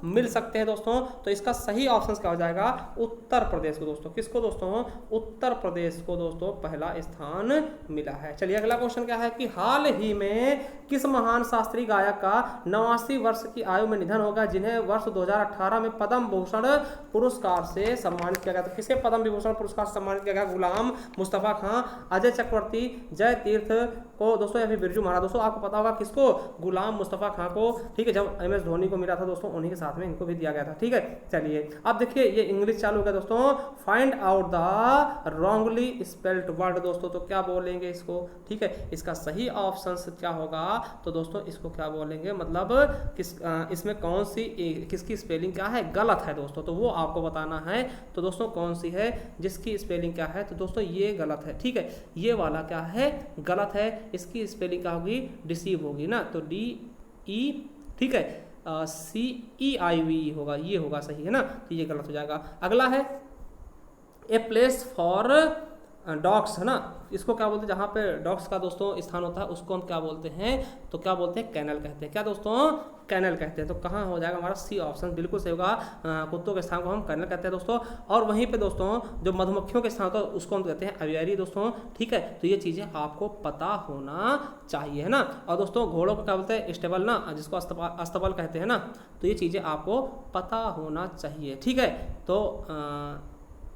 मिल सकते हैं दोस्तों। तो इसका सही ऑप्शन क्या हो जाएगा? उत्तर प्रदेश को दोस्तों। किसको दोस्तों? उत्तर प्रदेश को दोस्तों पहला स्थान मिला है। चलिए अगला क्वेश्चन क्या है कि हाल ही में किस महान शास्त्रीय गायक का 89 वर्ष की आयु में निधन होगा, जिन्हें वर्ष 2018 में पद्म भूषण पुरस्कार से सम्मानित किया गया? तो किसे पद्म विभूषण पुरस्कार से सम्मानित किया गया? गुलाम मुस्तफा खां, अजय चक्रवर्ती, जय तीर्थ को दोस्तों, या फिर बिरजू महाराज। दोस्तों आपको पता होगा किसको? गुलाम मुस्तफा खां को। ठीक है, जब MS धोनी को मिला था दोस्तों, उन्हीं के साथ में इनको भी दिया गया था। ठीक है, चलिए अब देखिए ये इंग्लिश चालू हो गया दोस्तों। Find out the wrongly spelled word दोस्तों। तो क्या बोलेंगे इसको? ठीक है, इसका सही ऑप्शन क्या होगा? तो दोस्तों इसको क्या बोलेंगे, मतलब इसमें कौन सी किसकी स्पेलिंग क्या है गलत है दोस्तों, तो वो आपको बताना है। तो दोस्तों कौन सी है जिसकी स्पेलिंग क्या है? तो दोस्तों ये गलत है। ठीक है, ये वाला क्या है? गलत है। इसकी स्पेलिंग क्या होगी? डिसीव होगी ना, तो DE, ठीक है, CEIV होगा, ये होगा सही है ना। तो ये गलत हो जाएगा। अगला है ए प्लेस फॉर डॉग्स है ना। इसको क्या बोलते हैं? जहाँ पे डॉग्स का दोस्तों स्थान होता है उसको हम क्या बोलते हैं? तो क्या बोलते हैं? कैनल कहते हैं। क्या दोस्तों? कैनल कहते हैं। तो कहाँ हो जाएगा हमारा? सी ऑप्शन बिल्कुल सही होगा। कुत्तों के स्थान को हम कैनल कहते हैं दोस्तों। और वहीं पे दोस्तों जो मधुमक्खियों के स्थान होता है उसको हम कहते हैं एवियरी दोस्तों। ठीक है, तो ये चीज़ें आपको पता होना चाहिए है ना। और दोस्तों घोड़ों को क्या बोलते हैं? स्टेबल ना, जिसको अस्तबल कहते हैं ना। तो ये चीज़ें आपको पता होना चाहिए। ठीक है, तो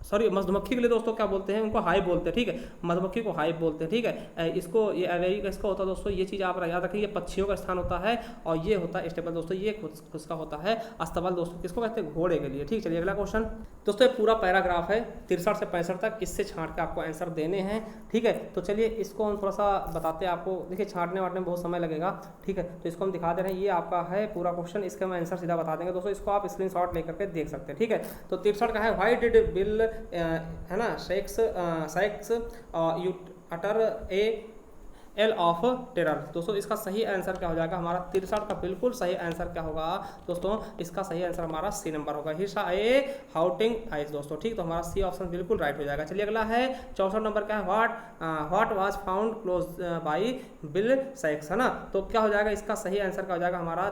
सॉरी, मधुमक्खी के लिए दोस्तों क्या बोलते हैं? उनको हाइव बोलते हैं। ठीक है, मधुमक्खी को हाइव बोलते हैं। ठीक है, इसको ये एवेरी का इसका होता है दोस्तों। ये चीज़ आप याद रखिए, ये पक्षियों का स्थान होता है और ये होता है स्टेबल दोस्तों। ये उसका होता है अस्तबल दोस्तों। किसको कहते हैं? घोड़े के लिए। ठीक, चलिए अगला क्वेश्चन दोस्तों। ये पूरा पैराग्राफ है 63 से 65 तक, इससे छांट के आपको आंसर देने हैं। ठीक है, तो चलिए इसको हम थोड़ा सा बताते हैं आपको। देखिए छांटने वाटने में बहुत समय लगेगा। ठीक है, तो इसको हम दिखा दे रहे हैं। ये आपका है पूरा क्वेश्चन, इसका हम आंसर सीधा बता देंगे दोस्तों। इसको आप स्क्रीनशॉट लेकर के देख सकते हैं। ठीक है, तो 63 का है व्हाई डिड बिल है ना sex you utter L of terror. दोस्तों इसका सही आंसर क्या हो जाएगा? हमारा 63 का बिल्कुल सही आंसर क्या होगा दोस्तों? इसका सही आंसर हमारा C नंबर होगा, हिस्सा ए हाउटिंग आइज दोस्तों। ठीक, तो हमारा C ऑप्शन बिल्कुल राइट हो जाएगा। चलिए अगला है 64 नंबर क्या है? What was found close by bill Sikes है ना। तो क्या हो जाएगा? इसका सही आंसर क्या हो जाएगा? हमारा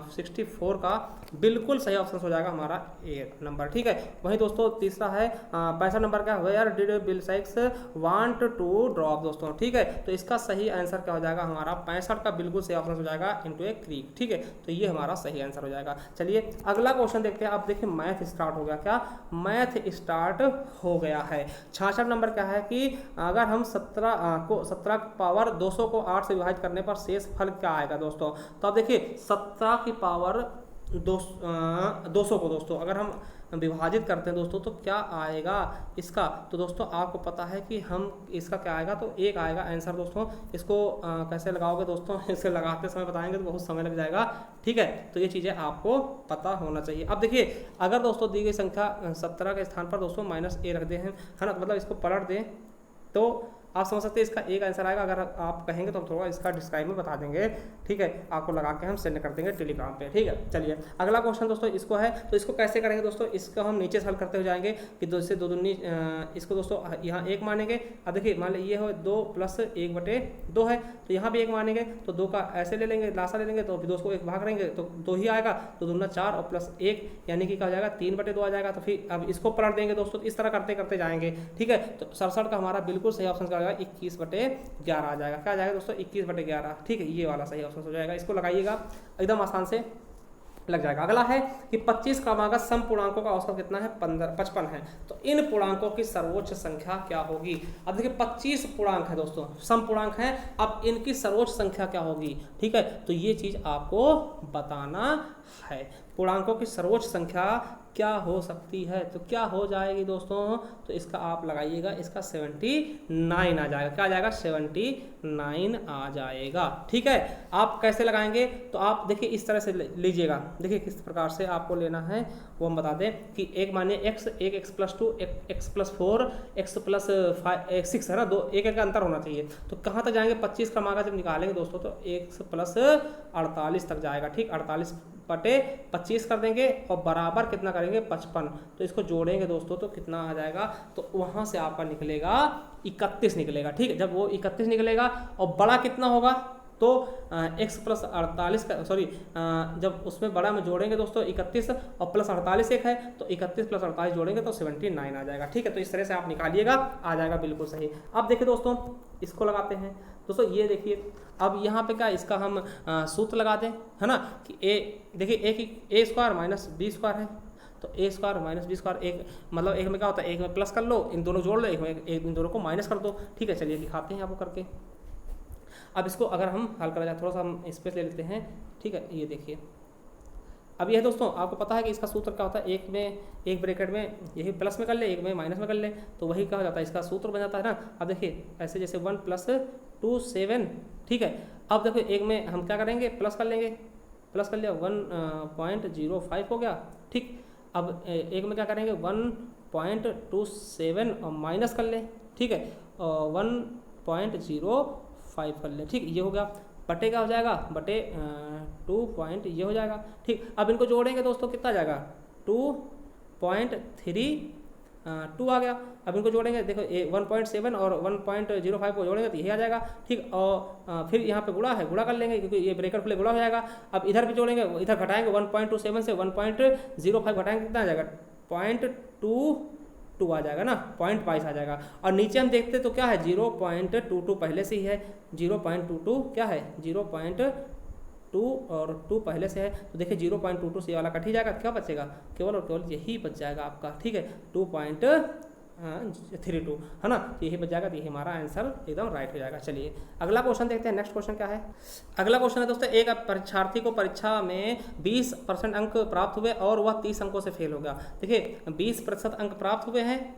64 का बिल्कुल सही ऑप्शन हो जाएगा हमारा A नंबर। ठीक है, वहीं दोस्तों तीसरा है 65 नंबर का, where did Bill Sikes want to drop दोस्तों। ठीक है, तो इसका सही आंसर क्या हो जाएगा? हमारा 65 का बिल्कुल सही ऑप्शन हो जाएगा इनटू ए क्रीक। ठीक है, तो ये हमारा सही आंसर हो जाएगा। चलिए अगला क्वेश्चन देखते हैं। अब देखिए मैथ स्टार्ट हो गया। क्या मैथ स्टार्ट हो गया है। 66 नंबर क्या है कि अगर हम 17 की पावर 200 को 8 से विभाजित करने पर शेष फल क्या आएगा दोस्तों? तो अब देखिए 17 की पावर 200 को दोस्तों अगर हम विभाजित करते हैं दोस्तों तो क्या आएगा इसका? तो दोस्तों आपको पता है कि हम इसका क्या आएगा? तो 1 आएगा आंसर दोस्तों। इसको कैसे लगाओगे दोस्तों? इसे लगाते समय बताएंगे तो बहुत समय लग जाएगा। ठीक है, तो ये चीज़ें आपको पता होना चाहिए। अब देखिए अगर दोस्तों दी गई संख्या 17 के स्थान पर दोस्तों -a रख दें हैं है ना, तो मतलब इसको पलट दें तो आप समझ सकते हैं इसका एक आंसर आएगा। अगर आप कहेंगे तो हम थोड़ा इसका डिस्क्राइब में बता देंगे, ठीक है, आपको लगा के हम सेंड कर देंगे टेलीग्राम पे, ठीक है। चलिए अगला क्वेश्चन दोस्तों इसको है, तो इसको कैसे करेंगे दोस्तों, इसको हम नीचे से हल करते हुए जाएंगे कि 2 से 2 दूनी, इसको दोस्तों यहाँ 1 मानेंगे। अब देखिए मान लीजिए ये हो 2 + 1/2 है, तो यहाँ भी 1 मानेंगे, तो 2 का ऐसे ले लेंगे, लासा ले लेंगे, तो फिर 2 को 1 भाग करेंगे तो 2 ही आएगा, तो 2 4 और +1 यानी कि क्या हो जाएगा 3/2 आ जाएगा। तो फिर अब इसको पलट देंगे दोस्तों, तो इस तरह करते करते जाएंगे, ठीक है। तो 67 का हमारा बिल्कुल सही ऑप्शन क्या हो जाएगा 21/11 आ जाएगा। क्या आ जाएगा दोस्तों 21/11, ठीक है, ये वाला सही ऑप्शन हो जाएगा। इसको लगाइएगा, एकदम आसान से लग जाएगा। अगला है कि 25 क्रमागत सम पूर्णांकों का औसत कितना है 55 है, तो इन पूर्णांकों की सर्वोच्च संख्या क्या होगी। अब देखिए 25 पूर्णांक है दोस्तों, सम पूर्णांक है, अब इनकी सर्वोच्च संख्या क्या होगी, ठीक है, तो ये चीज आपको बताना है। पूर्णांकों की सर्वोच्च संख्या क्या हो सकती है, तो क्या हो जाएगी दोस्तों, तो इसका आप लगाइएगा, इसका 79 आ जाएगा। क्या आ जाएगा 79 आ जाएगा, ठीक है। आप कैसे लगाएंगे, तो आप देखिए इस तरह से लीजिएगा, देखिए किस प्रकार से आपको लेना है वो हम बता दें कि एक मानिए x, एक x+2, x+4, x+5, 6 है ना, 2 एक का अंतर होना चाहिए। तो कहाँ तक जाएंगे 25 क्रमागत जब निकालेंगे दोस्तों तो x+48 तक जाएगा, ठीक, 48/25 कर देंगे और बराबर कितना करेंगे 55, तो इसको जोड़ेंगे दोस्तों तो कितना आ जाएगा, तो वहाँ से आपका निकलेगा 31 निकलेगा, ठीक है। जब वो 31 निकलेगा और बड़ा कितना होगा तो x+48 का जब उसमें बड़ा में जोड़ेंगे दोस्तों 31 और +48 एक है, तो 31 + 48 जोड़ेंगे तो 79 आ जाएगा, ठीक है। तो इस तरह से आप निकालिएगा, आ जाएगा बिल्कुल सही। अब देखिए दोस्तों इसको लगाते हैं दोस्तों, ये देखिए अब यहाँ पे क्या इसका हम सूत्र लगा दें, है ना, कि देखिए a² - b² है, तो a² - b² एक मतलब एक में क्या होता है, एक में प्लस कर लो, इन दोनों जोड़ लो, एक में इन दोनों को माइनस कर दो, ठीक है। चलिए दिखाते हैं आपको करके। अब इसको अगर हम हल करा जाए, थोड़ा सा हम स्पेस ले लेते हैं, ठीक है। ये देखिए अब यह दोस्तों आपको पता है कि इसका सूत्र क्या होता है, एक ब्रैकेट में यही प्लस में कर ले, एक में माइनस में कर ले, तो वही क्या हो जाता है, इसका सूत्र बन जाता है ना। अब देखिए ऐसे जैसे 1 + 2 7, ठीक है। अब देखो एक में हम क्या करेंगे प्लस कर लेंगे, प्लस कर लिया 1.05 हो गया, ठीक। अब एक में क्या करेंगे 1.27 और माइनस कर ले, ठीक है, 1.05 कर ले, ठीक, ये हो गया। बटे क्या हो जाएगा, बटे 2 ये हो जाएगा, ठीक। अब इनको जोड़ेंगे दोस्तों कितना जाएगा 2.32 आ गया। अब इनको जोड़ेंगे देखो 1.7 और 1.05 को जोड़ेंगे तो यही आ जाएगा, ठीक। और फिर यहाँ पे गुणा है, गुणा कर लेंगे क्योंकि ये ब्रैकेट खुले गुणा हो जाएगा। अब इधर भी जोड़ेंगे, इधर घटाएंगे 1.27 से 1.05 घटाएंगे कितना आ जाएगा 0.22 आ जाएगा ना, 0.22 आ जाएगा। और नीचे हम देखते तो क्या है 0.22 पहले से ही है, 0.22 क्या है 0.2 और 2 पहले से है, तो देखिए 0.22 से ये वाला कट ही जाएगा, क्या बचेगा केवल और केवल यही बच जाएगा आपका, ठीक है 2.32 है ना, तो यही बच जाएगा, तो यही हमारा आंसर एकदम राइट हो जाएगा। चलिए अगला क्वेश्चन देखते हैं, नेक्स्ट क्वेश्चन क्या है। अगला क्वेश्चन है दोस्तों, एक परीक्षार्थी को परीक्षा में 20% अंक प्राप्त हुए और वह 30 अंकों से फेल हो गया। देखिए 20% अंक प्राप्त हुए हैं,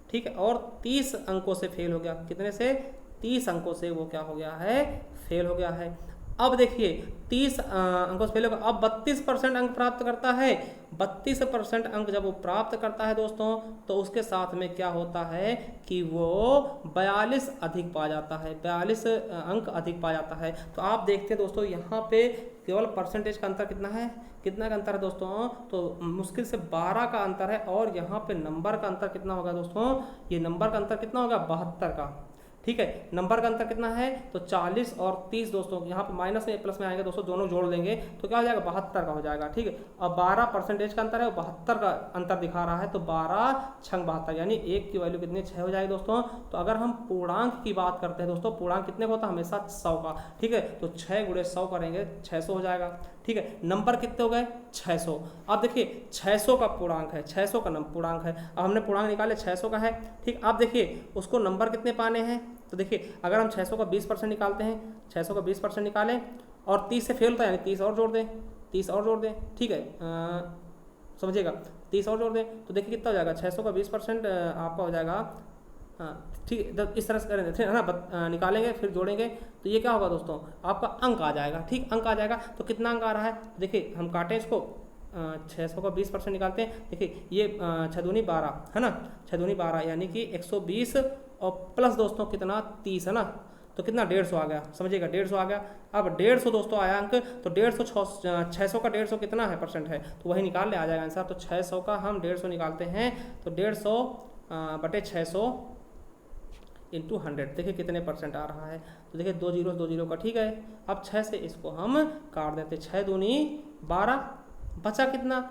ठीक है, और 30 अंकों से फेल हो गया। कितने से 30 अंकों से वो क्या हो गया है फेल हो गया है। अब देखिए 30 अंकों से फेल होगा, अब 32% अंक प्राप्त करता है। 32% अंक जब वो प्राप्त करता है दोस्तों तो उसके साथ में क्या होता है कि वो 42 अधिक पा जाता है, 42 अंक अधिक पा जाता है। तो आप देखते हैं दोस्तों यहाँ पे केवल परसेंटेज का अंतर कितना है, कितना का अंतर है दोस्तों, तो मुश्किल से 12 का अंतर है। और यहाँ पे नंबर का अंतर कितना होगा दोस्तों, ये नंबर का अंतर कितना होगा 72 का, ठीक है। नंबर का अंतर कितना है तो 40 और 30 दोस्तों, यहाँ पे माइनस में प्लस में आएगा दोस्तों, दोनों जोड़ देंगे तो क्या हो जाएगा 72 का हो जाएगा, ठीक है। और 12% का अंतर है, 72 का अंतर दिखा रहा है, तो 12 छंग 72 यानी 1 की वैल्यू कितनी 6 हो जाएगी दोस्तों। तो अगर हम पूर्णांक की बात करते हैं दोस्तों, पूर्णांक कितने का होता है हमेशा 100 का, ठीक है। तो 6 × 100 करेंगे 600 हो जाएगा, ठीक है। नंबर कितने हो गए 600। अब देखिए 600 का पूर्णांक है, 600 का पूर्णांक है। अब हमने पूर्णांक निकाले 600 का है, ठीक। अब देखिए उसको नंबर कितने पाने हैं, तो देखिए अगर हम 600 का 20% निकालते हैं, 600 का 20% निकालें और 30 से फेल होता है यानी 30 और जोड़ दें, 30 और जोड़ दें, ठीक है, समझिएगा 30 और जोड़ दें तो देखिए कितना हो जाएगा 600 का 20% आपका हो जाएगा, ठीक है। इस तरह से करेंगे है ना, निकालेंगे फिर जोड़ेंगे तो ये क्या होगा दोस्तों आपका अंक आ जाएगा, ठीक, अंक आ जाएगा। तो कितना अंक आ रहा है देखिए हम काटें इसको, 600 का 20% निकालते हैं। देखिए ये 6 दूनी 12 है ना, 6 दूनी 12 यानी कि 120 और प्लस दोस्तों कितना 30 है ना, तो कितना 150 आ गया, समझिएगा 150 आ गया। अब 150 दोस्तों आया अंक, तो 600 का 150 कितना है परसेंट है, तो वही निकाल ले आ जाएगा आंसर। तो 600 का हम 150 निकालते हैं, तो 150 बटे 600 इंटू 100, देखिए कितने परसेंट आ रहा है। तो देखिए 2 जीरो का, ठीक है। अब 6 से इसको हम काट देते, 6 दूनी 12, बचा कितना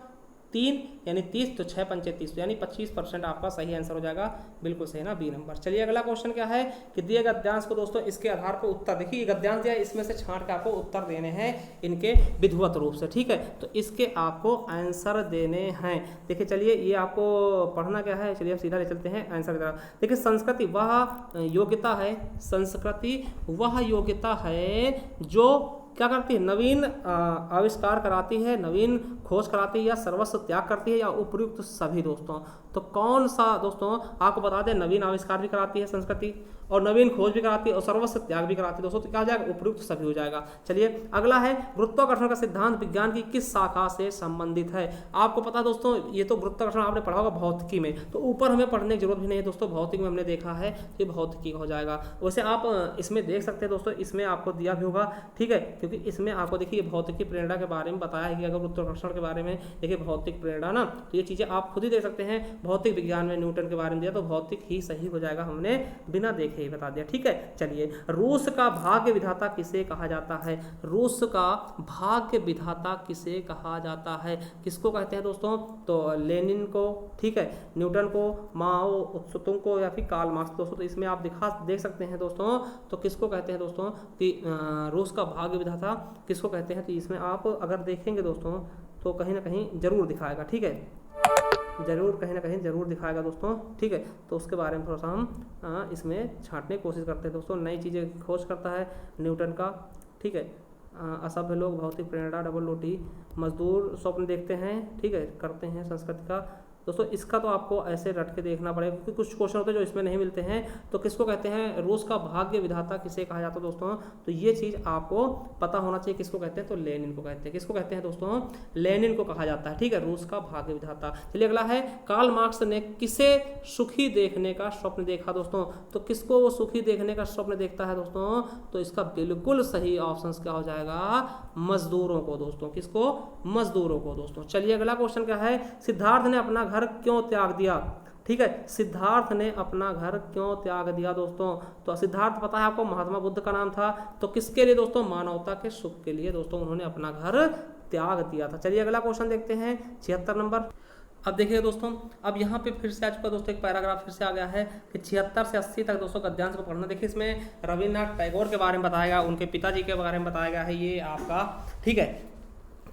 3 यानी 30, तो 6 पंचे 30, यानी 25% आपका सही आंसर हो जाएगा। बिल्कुल सही ना, बी नंबर। चलिए अगला क्वेश्चन क्या है कि दिए गद्यांश को दोस्तों इसके आधार पर उत्तर, देखिए ये गद्यांश दिया, इसमें से छांट के आपको उत्तर देने हैं इनके विधिवत रूप से, ठीक है। तो इसके आपको आंसर देने हैं। देखिए चलिए ये आपको पढ़ना क्या है, चलिए अब सीधा ले चलते हैं आंसर की तरफ। देखिए संस्कृति वह योग्यता है, संस्कृति वह योग्यता है जो क्या करती है, नवीन आविष्कार कराती है, नवीन खोज कराती है, या सर्वस्व त्याग करती है, या उपयुक्त सभी दोस्तों। तो कौन सा दोस्तों आपको बता दें, नवीन आविष्कार भी कराती है संस्कृति, और नवीन खोज भी कराती है, और सर्वस्व त्याग भी कराती है दोस्तों। तो क्या हो जाएगा, उपयुक्त सभी हो जाएगा। चलिए अगला है, गुरुत्वाकर्षण का सिद्धांत विज्ञान की किस शाखा से संबंधित है। आपको पता है दोस्तों, ये तो गुरुत्वाकर्षण आपने पढ़ा होगा भौतिकी में, तो ऊपर हमें पढ़ने की जरूरत भी नहीं है दोस्तों, भौतिकी में हमने देखा है, ये भौतिकी हो जाएगा। वैसे आप इसमें देख सकते हैं दोस्तों, इसमें आपको दिया भी होगा, ठीक है, क्योंकि इसमें आपको देखिए भौतिकी प्रेरणा के बारे में बताया है कि अगर गुरुत्वाकर्षण के बारे में देखिए भौतिक प्रेरणा ना, तो ये चीजें आप खुद ही देख सकते हैं। भौतिक विज्ञान में न्यूटन के बारे में दिया, तो भौतिक ही सही हो जाएगा, हमने बिना देखे ही बता दिया, ठीक है। चलिए रूस का भाग्य विधाता किसे कहा जाता है, रूस का भाग्य विधाता किसे कहा जाता है, किसको कहते हैं दोस्तों, तो लेनिन को, ठीक है, न्यूटन को, माओ त्सुतुंग को, या फिर कार्ल मार्क्स दोस्तों। तो इसमें आप देख सकते हैं दोस्तों, तो किसको कहते हैं दोस्तों कि रूस का भाग्य विधाता किसको कहते हैं। तो इसमें आप अगर देखेंगे दोस्तों, तो कहीं ना कहीं जरूर दिखाएगा, ठीक है, जरूर कहीं ना कहीं जरूर दिखाएगा दोस्तों, ठीक है। तो उसके बारे में थोड़ा सा हम इसमें छांटने की कोशिश करते हैं दोस्तों, नई चीज़ें खोज करता है न्यूटन का, ठीक है। असभ्य लोग, भौतिक प्रेरणा, डबल रोटी, मजदूर स्वप्न देखते हैं, ठीक है, करते हैं, संस्कृति का दोस्तों। इसका तो आपको ऐसे रट के देखना पड़ेगा, क्योंकि कुछ क्वेश्चन होते हैं जो इसमें नहीं मिलते हैं। तो किसको कहते हैं, रूस का भाग्य विधाता किसे कहा जाता है दोस्तों, तो ये चीज़ आपको पता होना चाहिए, किसको कहते हैं, तो लेनिन को कहते हैं। किसको कहते हैं दोस्तों, लेनिन को कहा जाता है, ठीक है, रूस का भाग्य विधाता। चलिए अगला है, कार्ल मार्क्स ने किसे सुखी देखने का स्वप्न देखा दोस्तों, तो किसको वो सुखी देखने का स्वप्न देखता है दोस्तों, तो इसका बिल्कुल सही ऑप्शन क्या हो जाएगा, मजदूरों को दोस्तों, किसको, मजदूरों को दोस्तों। चलिए अगला क्वेश्चन क्या है, सिद्धार्थ ने अपना घर क्यों त्याग दिया, ठीक है, सिद्धार्थ ने अपना घर क्यों त्याग दिया दोस्तों। तो सिद्धार्थ पता है आपको महात्मा बुद्ध का नाम था, तो किसके लिए दोस्तों, मानवता के सुख के लिए दोस्तों उन्होंने अपना घर त्याग दिया था। चलिए अगला क्वेश्चन देखते हैं, 76 नंबर। अब देखिए दोस्तों, अब यहाँ पे फिर से आ चुका दोस्तों, एक पैराग्राफ फिर से आ गया है कि 76 से 80 तक दोस्तों गद्यांश को पढ़ना। देखिए इसमें रविन्द्रनाथ टैगोर के बारे में बताया गया, उनके पिताजी के बारे में बताया गया है ये आपका, ठीक है।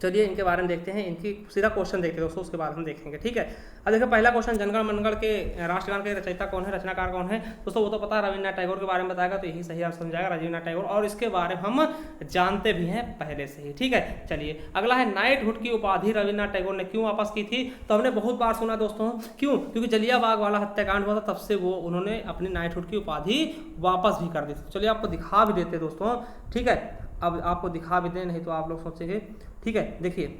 चलिए इनके बारे में देखते हैं, इनकी सीधा क्वेश्चन देखते हैं दोस्तों, उसके बारे में देखेंगे, ठीक है। अब देखिए पहला क्वेश्चन, जनगण मनगढ़ के राष्ट्रगान के रचयिता कौन है, रचनाकार कौन है दोस्तों, वो तो पता है रविन्द्रनाथ टैगोर के बारे में बताएगा, तो यही सही आप समझाएगा, रविन्द्रनाथ टैगोर, और इसके बारे में हम जानते भी हैं पहले से ही, ठीक है। चलिए अगला है, नाइटहुड की उपाधि रविन्द्रनाथ टैगोर ने क्यों वापस की थी, तो हमने बहुत बार सुना दोस्तों, क्यों, क्योंकि जलियांवाला बाग वाला हत्याकांड हुआ था, तब से वो उन्होंने अपनी नाइटहुड की उपाधि वापस भी कर दी थी। चलिए आपको दिखा भी देते दोस्तों, ठीक है, अब आपको दिखा भी दें, नहीं तो आप लोग सोचेंगे, ठीक है। देखिए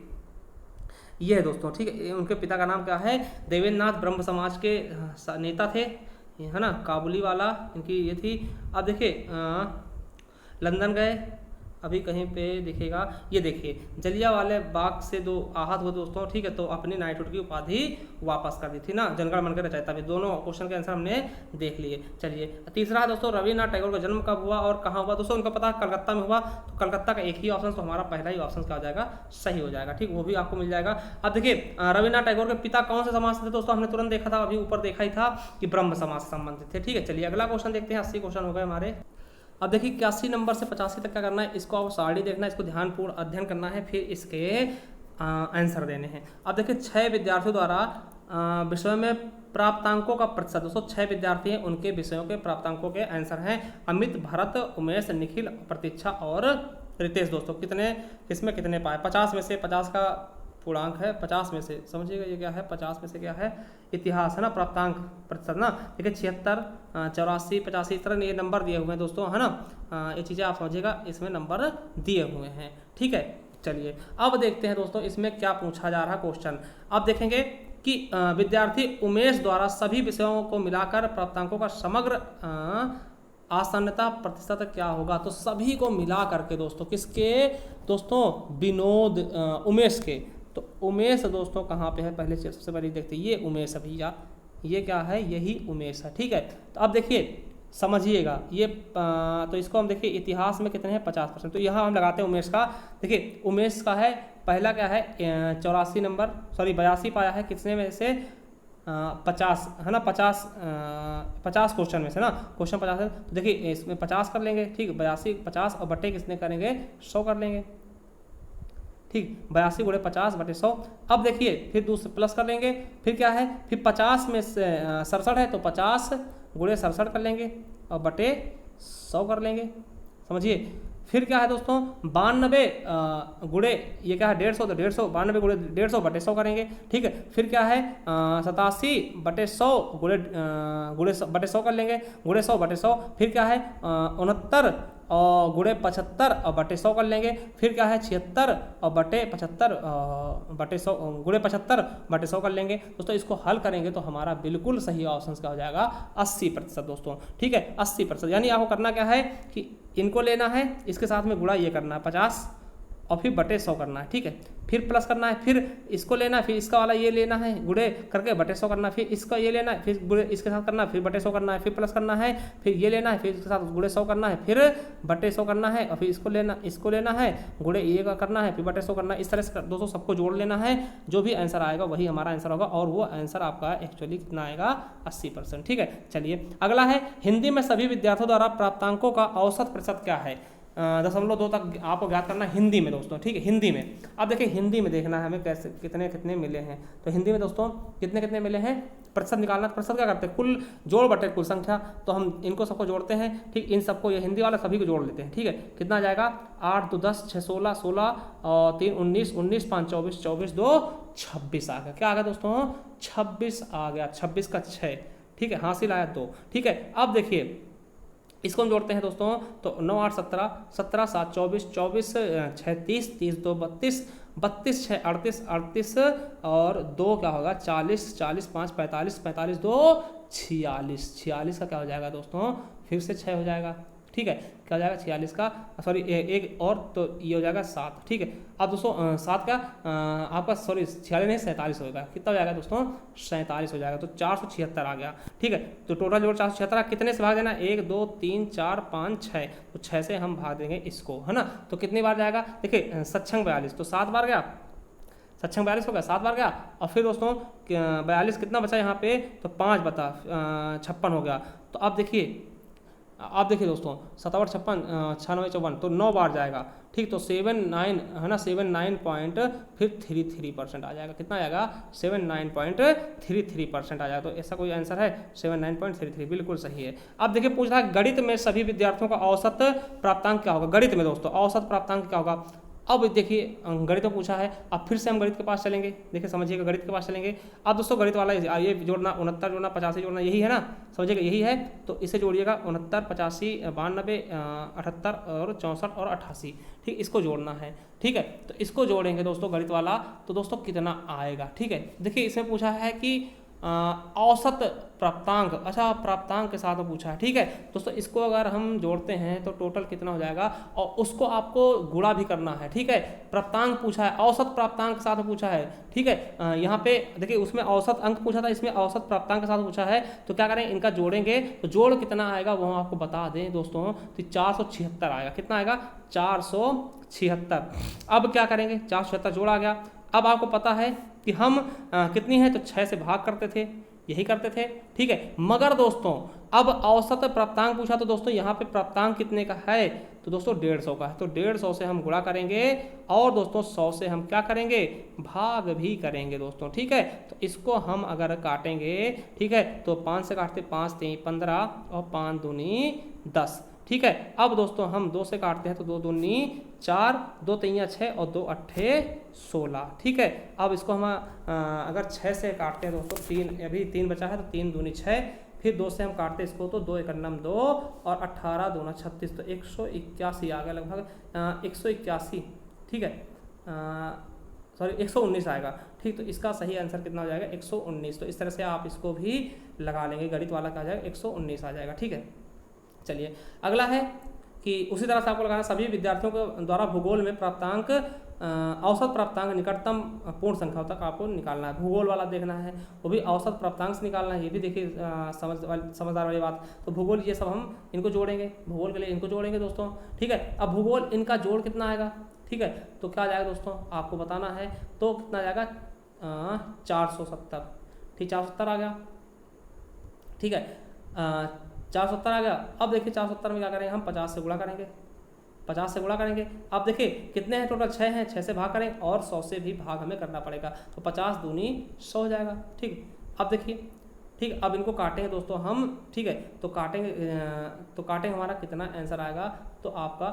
ये है दोस्तों, ठीक है, उनके पिता का नाम क्या है, देवेंद्रनाथ ब्रह्म समाज के नेता थे, है ना, काबुली वाला इनकी ये थी। अब देखिए लंदन गए, अभी कहीं पे दिखेगा, ये देखिए जलियांवाला बाग से 2 आहत हुए दोस्तों, ठीक है, तो अपनी नाइटहुड की उपाधि वापस कर दी थी ना, जनगण मनगढ़ रचयिता भी। दोनों क्वेश्चन के आंसर हमने देख लिए। चलिए तीसरा है दोस्तों, रविन्द्रनाथ टैगोर का जन्म कब हुआ और कहाँ हुआ दोस्तों, उनका पता है कलकत्ता में हुआ, तो कलकत्ता का एक ही ऑप्शन, तो हमारा पहला ही ऑप्शन क्या हो जाएगा, सही हो जाएगा, ठीक, वो भी आपको मिल जाएगा। अब देखिए रविन्द्रनाथ टैगोर के पिता कौन से समाज से थे दोस्तों, हमने तुरंत देखा था, अभी ऊपर देखा ही था कि ब्रह्म समाज से संबंधित थे, ठीक है। चलिए अगला क्वेश्चन देखते हैं, 80 क्वेश्चन हो गए हमारे। अब देखिए 81 नंबर से 85 तक क्या करना है, इसको आप सारणी देखना है, इसको ध्यानपूर्ण अध्ययन करना है, फिर इसके आंसर देने हैं। अब देखिए 6 विद्यार्थियों द्वारा विषय में प्राप्तांकों का प्रतिशत दोस्तों, 6 विद्यार्थी हैं, उनके विषयों के प्राप्तांकों के आंसर हैं अमित, भरत, उमेश, निखिल, प्रतीक्षा और रितेश दोस्तों। कितने किसमें कितने पाए, 50 में से 50 का पूर्णांक है, 50 में से समझिएगा ये क्या है, 50 में से क्या है, इतिहास है ना, प्राप्तांक प्रतिशत ना। देखिए 76, 84, 85 इस तरह ये नंबर दिए हुए हैं दोस्तों, है ना, ये चीज़ें आप समझिएगा, इसमें नंबर दिए हुए हैं, ठीक है। चलिए अब देखते हैं दोस्तों इसमें क्या पूछा जा रहा क्वेश्चन। अब देखेंगे कि विद्यार्थी उमेश द्वारा सभी विषयों को मिलाकर प्राप्तांकों का समग्र आसन्नता प्रतिशत क्या होगा। तो सभी को मिला करके दोस्तों, किसके दोस्तों, विनोद उमेश के। तो उमेश दोस्तों कहाँ पे है, पहले सबसे पहले देखते हैं, ये उमेश है भैया, ये क्या है, यही उमेश है, ठीक है। तो अब देखिए समझिएगा ये तो इसको हम देखिए इतिहास में कितने हैं 50%, तो यहाँ हम लगाते हैं उमेश का। देखिए उमेश का है पहला क्या है 84 नंबर, सॉरी 82 पाया है, कितने में से 50 है ना, 50 क्वेश्चन में से ना, क्वेश्चन 50 है, तो देखिए इसमें 50 कर लेंगे, ठीक, 82 50 और बटे कितने करेंगे 100 कर लेंगे, ठीक, 82 गुणे 50 बटे 100। अब देखिए फिर दूसरे प्लस कर लेंगे, फिर क्या है, फिर 50 में से 67 है तो 50 गुणे 67 कर लेंगे और बटे 100 कर लेंगे, समझिए। फिर क्या है दोस्तों 92 गुणे ये क्या है 150, तो 150 92 गुणे 150 बटे 100 करेंगे, ठीक है। फिर क्या है 87 बटे 100 गुणे बटे 100 कर लेंगे, गुणे 100 बटे 100। फिर क्या है 69 और गुणे 75 और बटे 100 कर लेंगे। फिर क्या है 76 और बटे 75 बटे 100 गुणे 75 बटे 100 कर लेंगे। दोस्तों इसको हल करेंगे तो हमारा बिल्कुल सही ऑप्शन का हो जाएगा 80% दोस्तों, ठीक है, 80%। यानी आपको करना क्या है कि इनको लेना है, इसके साथ में गुणा ये करना है 50 और फिर बटे 100 करना है, ठीक है। फिर प्लस करना है, फिर इसको लेना है, फिर इसका वाला ये लेना है, गुणे करके बटे 100 करना है, फिर इसका ये लेना है, फिर गुणे इसके साथ करना है, फिर बटे 100 करना है, फिर प्लस करना है, फिर ये लेना है, फिर इसके साथ गुणे 100 करना है, फिर बटे 100 करना है, और फिर इसको लेना है, गुणे ये का करना है, फिर बटे 100 करना है। इस तरह से दोस्तों सबको जोड़ लेना है, जो भी आंसर आएगा वही हमारा आंसर होगा, और वो आंसर आपका एक्चुअली कितना आएगा 80%, ठीक है। चलिए अगला है हिंदी में सभी विद्यार्थियों द्वारा प्राप्तांकों का औसत प्रतिशत क्या है। 0.2 तक आपको ज्ञात करना है हिंदी में दोस्तों, ठीक है, हिंदी में। अब देखिए हिंदी में देखना है हमें कैसे कितने कितने मिले हैं। तो हिंदी में दोस्तों कितने कितने मिले हैं, प्रतिशत निकालना। प्रतिशत क्या करते हैं, कुल जोड़ बटे कुल संख्या, तो हम इनको सबको जोड़ते हैं, ठीक, इन सबको, ये हिंदी वाला सभी को जोड़ लेते हैं, ठीक है। कितना आ जाएगा 8 2 10 6 16 16 और 3 19 19 5 24 24 2 26 आ गया। क्या आ गया दोस्तों 26 आ गया, 26 का 6, ठीक है, हासिल आया 2, ठीक है। अब देखिए इसको हम जोड़ते हैं दोस्तों, तो 9 8 17 17 7 24 24 6 30 30 2 32 32 6 38 38 और 2 क्या होगा 40 40 5 45 45 2 46 46 का क्या हो जाएगा दोस्तों, फिर से 6 हो जाएगा, ठीक है, क्या हो जाएगा 46 का, सॉरी एक और, तो ये हो जाएगा 7, ठीक है। अब दोस्तों 7 का आपका सॉरी 46 नहीं 47 होगा, कितना हो जाएगा दोस्तों 47 हो जाएगा, तो 476 आ गया, ठीक है। तो टोटल जोड़ 476 कितने से भाग देना, 1 2 3 4 5 6, तो 6 से हम भाग देंगे इसको, है ना। तो कितनी बार जाएगा, देखिए 7 42, तो 7 बार गया, 7 42 हो गया, 7 बार गया। और फिर दोस्तों 42 कितना बचा यहाँ पे, तो 5 बता 56 हो गया। तो अब देखिए दोस्तों 7 8 56 6 9 54, तो 9 बार जाएगा, ठीक। तो 79 है ना, 79.33% आ जाएगा, कितना आएगा 79.33% आ जाएगा। तो ऐसा कोई आंसर है 79.33, बिल्कुल सही है। अब देखिए पूछ रहा है गणित में सभी विद्यार्थियों का औसत प्राप्तांक क्या होगा। गणित में दोस्तों औसत प्राप्तांक क्या होगा। अब देखिए गणित में पूछा है, अब फिर से हम गणित के पास चलेंगे, देखिए समझिएगा गणित के पास चलेंगे। अब दोस्तों गणित वाला ये जोड़ना 69 जोड़ना 85 जोड़ना, यही है ना, समझिएगा यही है। तो इसे जोड़िएगा 69 85 92 78 और 64 और 88, ठीक, इसको जोड़ना है, ठीक है। तो इसको जोड़ेंगे दोस्तों गणित वाला, तो दोस्तों कितना आएगा, ठीक है। देखिए इसमें पूछा है कि औसत प्राप्तांक, अच्छा प्राप्तांक के साथ में पूछा है, ठीक है दोस्तों। इसको अगर हम जोड़ते हैं तो टोटल कितना हो जाएगा, और उसको आपको गुणा भी करना है, ठीक है। प्राप्तांक पूछा है, औसत प्राप्तांक के साथ में पूछा है, ठीक है। यहाँ पे देखिए उसमें औसत अंक पूछा था, इसमें औसत प्राप्तांक के साथ पूछा है। तो क्या करें, इनका जोड़ेंगे, तो जोड़ कितना आएगा वो हम आपको बता दें दोस्तों, तो 476 आएगा, कितना आएगा 476। अब क्या करेंगे, 476 जोड़ आ गया। अब आपको पता है कि हम कितनी है, तो 6 से भाग करते थे, यही करते थे, ठीक है। मगर दोस्तों अब औसत प्राप्तांक पूछा, तो दोस्तों यहाँ पे प्राप्तांक कितने का है, तो दोस्तों 150 का है। तो 150 से हम गुणा करेंगे, और दोस्तों 100 से हम क्या करेंगे, भाग भी करेंगे दोस्तों, ठीक है। तो इसको हम अगर काटेंगे, ठीक है, तो 5 से काटते 5 3 15 और 5 दूनी 10, ठीक है। अब दोस्तों हम 2 से काटते हैं, तो 2 दूनी 4 2 3 6 और 2 अट्ठे 16, ठीक है। अब इसको हम अगर 6 से काटते हैं दोस्तों, 3 अभी 3 बचा है, तो 3 दूनी 6, फिर 2 से हम काटते हैं इसको, तो 2 1 2 और 18 2 36, तो 181 आ गया लगभग 181, ठीक है। सॉरी 119 आएगा। ठीक, तो इसका सही आंसर कितना हो जाएगा 119। तो इस तरह से आप इसको भी लगा लेंगे, गणित वाला क्या आ जाएगा 119 आ जाएगा। ठीक है, चलिए अगला है कि उसी तरह से आपको लगाना सभी विद्यार्थियों के द्वारा भूगोल में प्राप्तांक औसत प्राप्तांक निकटतम पूर्ण संख्या तक आपको निकालना है। भूगोल वाला देखना है, वो भी औसत प्राप्तांक से निकालना है। ये भी देखिए समझदार वाली बात। तो भूगोल ये सब हम इनको जोड़ेंगे, भूगोल के लिए इनको जोड़ेंगे दोस्तों। ठीक है, अब भूगोल इनका जोड़ कितना आएगा, ठीक है, तो क्या आ जाएगा दोस्तों आपको बताना है। तो कितना आ जाएगा 470। ठीक, 470 आ गया। ठीक है, 470 आ गया। अब देखिए 470 में क्या करेंगे हम 50 से गुणा करेंगे, 50 से गुणा करेंगे। अब देखिए कितने हैं टोटल, 6 हैं, 6 से भाग करें और 100 से भी भाग हमें करना पड़ेगा। तो 50 दूनी 100 हो जाएगा। ठीक, अब देखिए, ठीक, अब इनको काटेंगे दोस्तों हम। ठीक है, तो काटेंगे हमारा कितना आंसर आएगा। तो आपका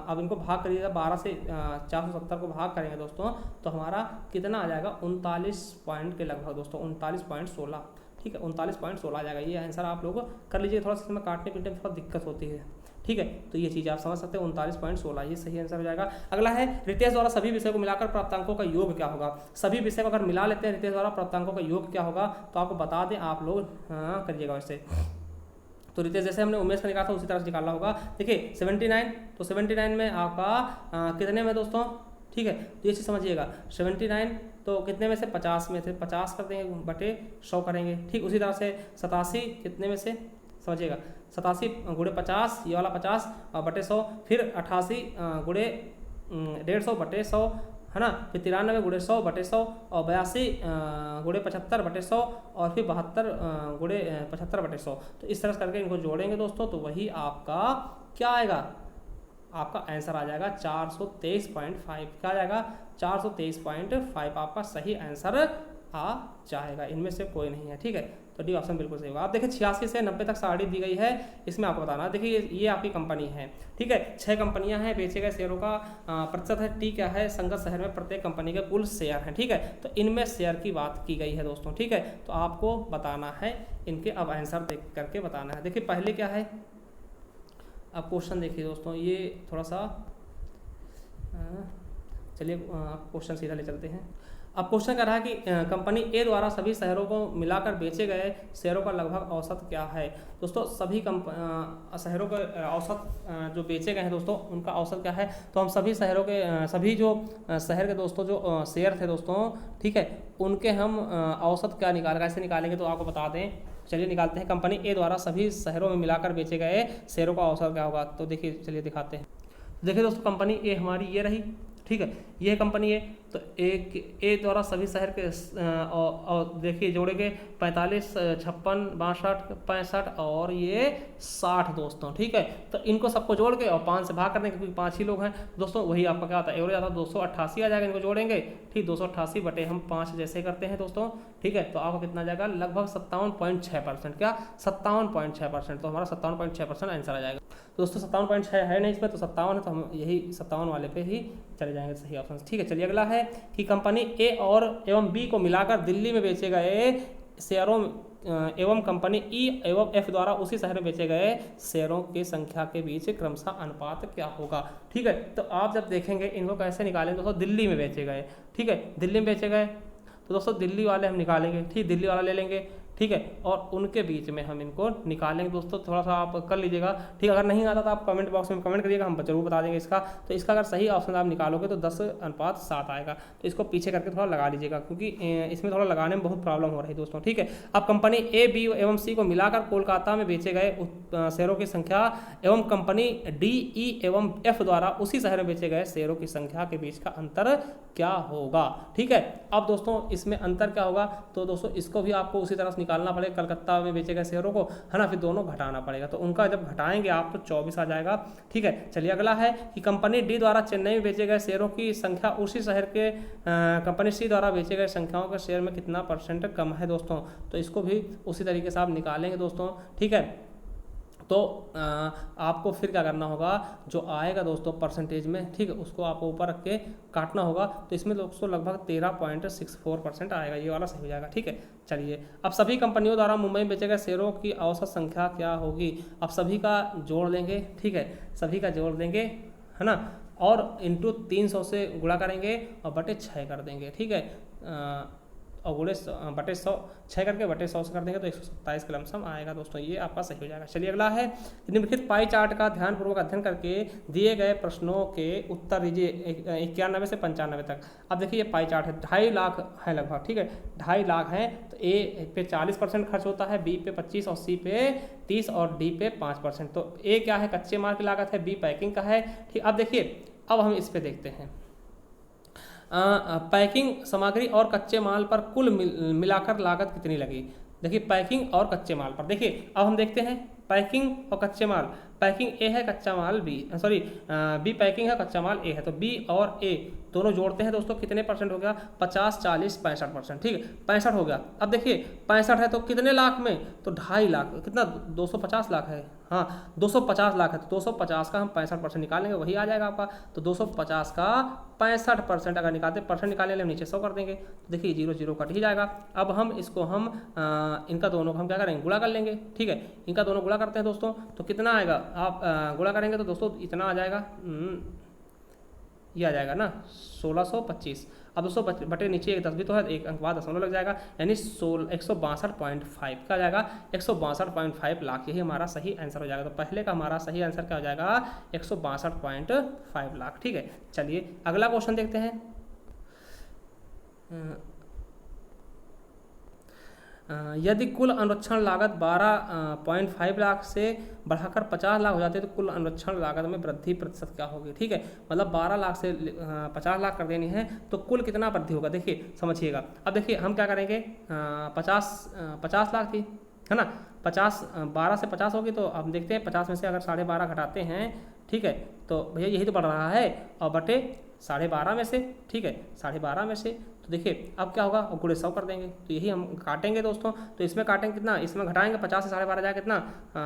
अब इनको भाग करिएगा 12 से 470 को भाग करेंगे दोस्तों, तो हमारा कितना आ जाएगा 39 पॉइंट के लगभग दोस्तों, 39.16। ठीक है, 39.16 आ जाएगा। ये आंसर आप लोग कर लीजिए। थोड़ा सा इसमें काटने पीटने में थोड़ा दिक्कत होती है। ठीक है, तो ये चीज़ आप समझ सकते हैं, 39.16 ये सही आंसर हो जाएगा। अगला है रितेश द्वारा सभी विषय को मिलाकर प्राप्तांकों का योग क्या होगा। सभी विषय को अगर मिला लेते हैं रितेश द्वारा प्राप्तांकों का योग क्या होगा, तो आपको बता दें, आप लोग करिएगा वैसे। तो रितेश जैसे हमने उमेश का निकाला था उसी तरह से निकालना होगा। देखिए 79, तो 79 में आपका कितने में दोस्तों, ठीक है, तो ये चीज़ समझिएगा। 79 तो कितने में से 50 में थे, 50 कर देंगे बटे 100 करेंगे। ठीक, उसी तरह से 87 कितने में से समझिएगा, 87 गुणे 50, ये वाला 50 और बटे 100, फिर 88 गुणे 150 बटे 100, है ना, फिर 93 गुणे 100 बटे 100 और 82 गुणे 75 बटे 100 और फिर 72 गुणे 75 बटे 100। तो इस तरह से करके इनको जोड़ेंगे दोस्तों, तो वही आपका क्या आएगा, आपका आंसर आ जाएगा 423.5। क्या आ जाएगा 423.5 आपका सही आंसर आ जाएगा। इनमें से कोई नहीं है। ठीक है, तो डी ऑप्शन बिल्कुल सही होगा। आप देखिए 86 से 90 तक साड़ी दी गई है, इसमें आपको बताना है। देखिए ये आपकी कंपनी है। ठीक है, 6 कंपनियां हैं, बेचे गए शेयरों का प्रतिशत है टी क्या है, संगत शहर में प्रत्येक कंपनी के कुल शेयर हैं। ठीक है, तो इनमें शेयर की बात की गई है दोस्तों। ठीक है, तो आपको बताना है इनके, अब आंसर देख करके बताना है। देखिए पहले क्या है, अब क्वेश्चन देखिए दोस्तों, ये थोड़ा सा चलिए क्वेश्चन सीधा ले चलते हैं। अब क्वेश्चन कर रहा है कि कंपनी ए द्वारा सभी शहरों को मिलाकर बेचे गए शेयरों का लगभग औसत क्या है। दोस्तों सभी शहरों के औसत जो बेचे गए हैं दोस्तों, उनका औसत क्या है। तो हम सभी शहरों के सभी जो शहर के दोस्तों जो शेयर थे दोस्तों, ठीक है, उनके हम औसत क्या निकालेंगे, कैसे निकालेंगे तो आपको बता दें। चलिए निकालते हैं। कंपनी ए द्वारा सभी शहरों में मिलाकर बेचे गए शेयरों का औसत क्या होगा। तो देखिए चलिए दिखाते हैं। देखिए दोस्तों कंपनी ए हमारी ये रही। ठीक है, ये कंपनी है। तो ए द्वारा सभी शहर के और देखिए जोड़ेंगे 45, 56, 62, 65 और ये 60 दोस्तों। ठीक है, तो इनको सबको जोड़ के और 5 से भाग कर देंगे क्योंकि 5 ही लोग हैं दोस्तों। वही आपका क्या आता है, एवरेज आता है 288 आ जाएगा। इनको जोड़ेंगे, ठीक, 288 बटे हम 5 जैसे करते हैं दोस्तों। ठीक है, तो आपको कितना आ जाएगा, लगभग 57.6%। क्या 57.6%। तो हमारा 57.6% आंसर आ जाएगा दोस्तों। 57.6 है नहीं इसमें, तो 57 है, तो हम यही 57 वाले पे ही चले जाएंगे, सही ऑप्शन। ठीक है, चलिए अगला है कि कंपनी ए और एवं बी को मिलाकर दिल्ली में बेचे गए शेयरों एवं कंपनी ई एवं एफ द्वारा उसी शहर में बेचे गए शेयरों की संख्या के बीच क्रमशः अनुपात क्या होगा। ठीक है, तो आप जब देखेंगे इनको कैसे निकालेंगे दोस्तों, दिल्ली में बेचे गए। ठीक है, दिल्ली में बेचे गए तो दोस्तों दिल्ली वाले हम निकालेंगे। ठीक, दिल्ली वाला ले लेंगे। ठीक है, और उनके बीच में हम इनको निकालेंगे दोस्तों। थोड़ा सा आप कर लीजिएगा। ठीक, अगर नहीं आता तो आप कमेंट बॉक्स में कमेंट करिएगा, हम जरूर बता देंगे इसका। तो इसका अगर सही ऑप्शन आप निकालोगे तो 10:7 आएगा। तो इसको पीछे करके थोड़ा लगा लीजिएगा क्योंकि इसमें थोड़ा लगाने में बहुत प्रॉब्लम हो रही है दोस्तों। ठीक है, अब कंपनी ए बी एवं सी को मिलाकर कोलकाता में बेचे गए शेयरों की संख्या एवं कंपनी डी ई एवं एफ द्वारा उसी शहर में बेचे गए शेयरों की संख्या के बीच का अंतर क्या होगा। ठीक है, अब दोस्तों इसमें अंतर क्या होगा, तो दोस्तों इसको भी आपको उसी तरह से निकालना पड़ेगा। कलकत्ता में बेचे गए शेयरों को, है ना, फिर दोनों घटाना पड़ेगा। तो उनका जब घटाएंगे आप तो 24 आ जाएगा। ठीक है, चलिए अगला है कि कंपनी डी द्वारा चेन्नई में बेचे गए शेयरों की संख्या उसी शहर के कंपनी सी द्वारा बेचे गए संख्याओं के शेयर में कितना % कम है दोस्तों। तो इसको भी उसी तरीके से आप निकालेंगे दोस्तों। ठीक है, तो आपको फिर क्या करना होगा, जो आएगा दोस्तों परसेंटेज में, ठीक है, उसको आपको ऊपर रख के काटना होगा। तो इसमें दोस्तों लगभग 13.64% आएगा, ये वाला सही हो जाएगा। ठीक है, चलिए अब सभी कंपनियों द्वारा मुंबई में बेचे गए शेयरों की औसत संख्या क्या होगी। अब सभी का जोड़ लेंगे। ठीक है, सभी का जोड़ देंगे, है ना, और इंटू 300 से गुणा करेंगे और बटे 6 कर देंगे, ठीक है, और गुणे बटे 100 6 करके बटे 100 से कर देंगे तो 127 का लमसम आएगा दोस्तों, ये आपका सही हो जाएगा। चलिए अगला है, निम्नलिखित पाई चार्ट का ध्यानपूर्वक अध्ययन करके दिए गए प्रश्नों के उत्तर दीजिए 91 से 95 तक। अब देखिए ये पाई चार्ट है, 2.5 लाख है लगभग, ठीक है, 2.5 लाख है, तो ए पे 40% खर्च होता है, बी पे 25 और सी पे 30 और डी पे 5%। तो ए क्या है, कच्चे माल की लागत है, बी पैकिंग का है, ठीक। अब देखिए अब हम इस पे देखते हैं पैकिंग सामग्री और कच्चे माल पर कुल मिलाकर लागत कितनी लगी। देखिए पैकिंग और कच्चे माल पर, देखिए अब हम देखते हैं पैकिंग और कच्चे माल। पैकिंग ए है, कच्चा माल बी, सॉरी बी पैकिंग है, कच्चा माल ए है, तो बी और ए दोनों जोड़ते हैं दोस्तों, कितने परसेंट हो गया, 50, 40, 65%, ठीक है, 65 हो गया। अब देखिए 65 है तो कितने लाख में, तो 2.5 लाख, कितना 250 लाख है, हाँ 250 लाख है, तो 250 का हम 65% निकालेंगे, वही आ जाएगा आपका। तो 250 का 65% अगर निकालते, परसेंट निकालने के लिए नीचे 100 कर देंगे, तो देखिए 0 0 कट ही जाएगा। अब हम इसको हम इनका दोनों को हम क्या करेंगे, गुणा कर लेंगे, ठीक है, इनका दोनों गुणा करते हैं दोस्तों, तो कितना आएगा, आप गुणा करेंगे तो दोस्तों इतना आ जाएगा, ये आ जाएगा ना 1625। अब दोस्तों बटे नीचे एक 10 भी तो है, एक अंक बाद दशमलव लग जाएगा, यानी 162.5 का जाएगा, 162.5 लाख, यही हमारा सही आंसर हो जाएगा। तो पहले का हमारा सही आंसर क्या हो जाएगा, 162.5 लाख, ठीक है। चलिए अगला क्वेश्चन देखते हैं। यदि कुल अनुरक्षण लागत 12.5 लाख से बढ़ाकर 50 लाख हो जाती है तो कुल अनुरक्षण लागत में वृद्धि प्रतिशत क्या होगी, ठीक है, मतलब 12 लाख से 50 लाख कर देनी है तो कुल कितना वृद्धि होगा, देखिए समझिएगा। अब देखिए हम क्या करेंगे, 50 लाख थी, है ना, 50 12 से 50 होगी, तो अब देखते हैं 50 में से अगर 12.5 घटाते हैं, ठीक है, तो भैया यही तो बढ़ रहा है, और बटे 12.5 में से, ठीक है, 12.5 में से, तो देखिए अब क्या होगा, गुणे 100 कर देंगे, तो यही हम काटेंगे दोस्तों। तो इसमें काटेंगे कितना, इसमें घटाएंगे 50 से 12.5 जाएगा कितना,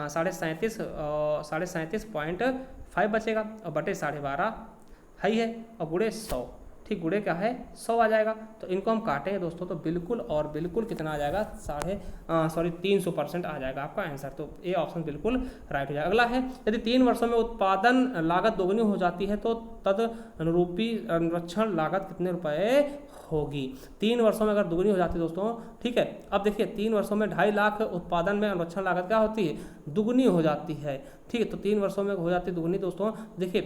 37.5 बचेगा, और बटे 12.5 है और गुणे 100, ठीक, गुणे क्या है 100 आ जाएगा। तो इनको हम काटेंगे दोस्तों तो बिल्कुल और बिल्कुल कितना आ जाएगा, 300% आ जाएगा आपका आंसर। तो ये ऑप्शन बिल्कुल राइट हो जाएगा। अगला है, यदि 3 वर्षों में उत्पादन लागत दोगुनी हो जाती है तो तद अनुरूपी अनुरक्षण लागत कितने रुपए होगी। 3 वर्षों में अगर दोगुनी हो जाती है दोस्तों, ठीक है, अब देखिए 3 वर्षों में 2.5 लाख उत्पादन में अनुरक्षण लागत क्या होती है, दुगुनी हो जाती है, ठीक है, तो 3 वर्षों में हो जाती है दुगुनी दोस्तों, देखिए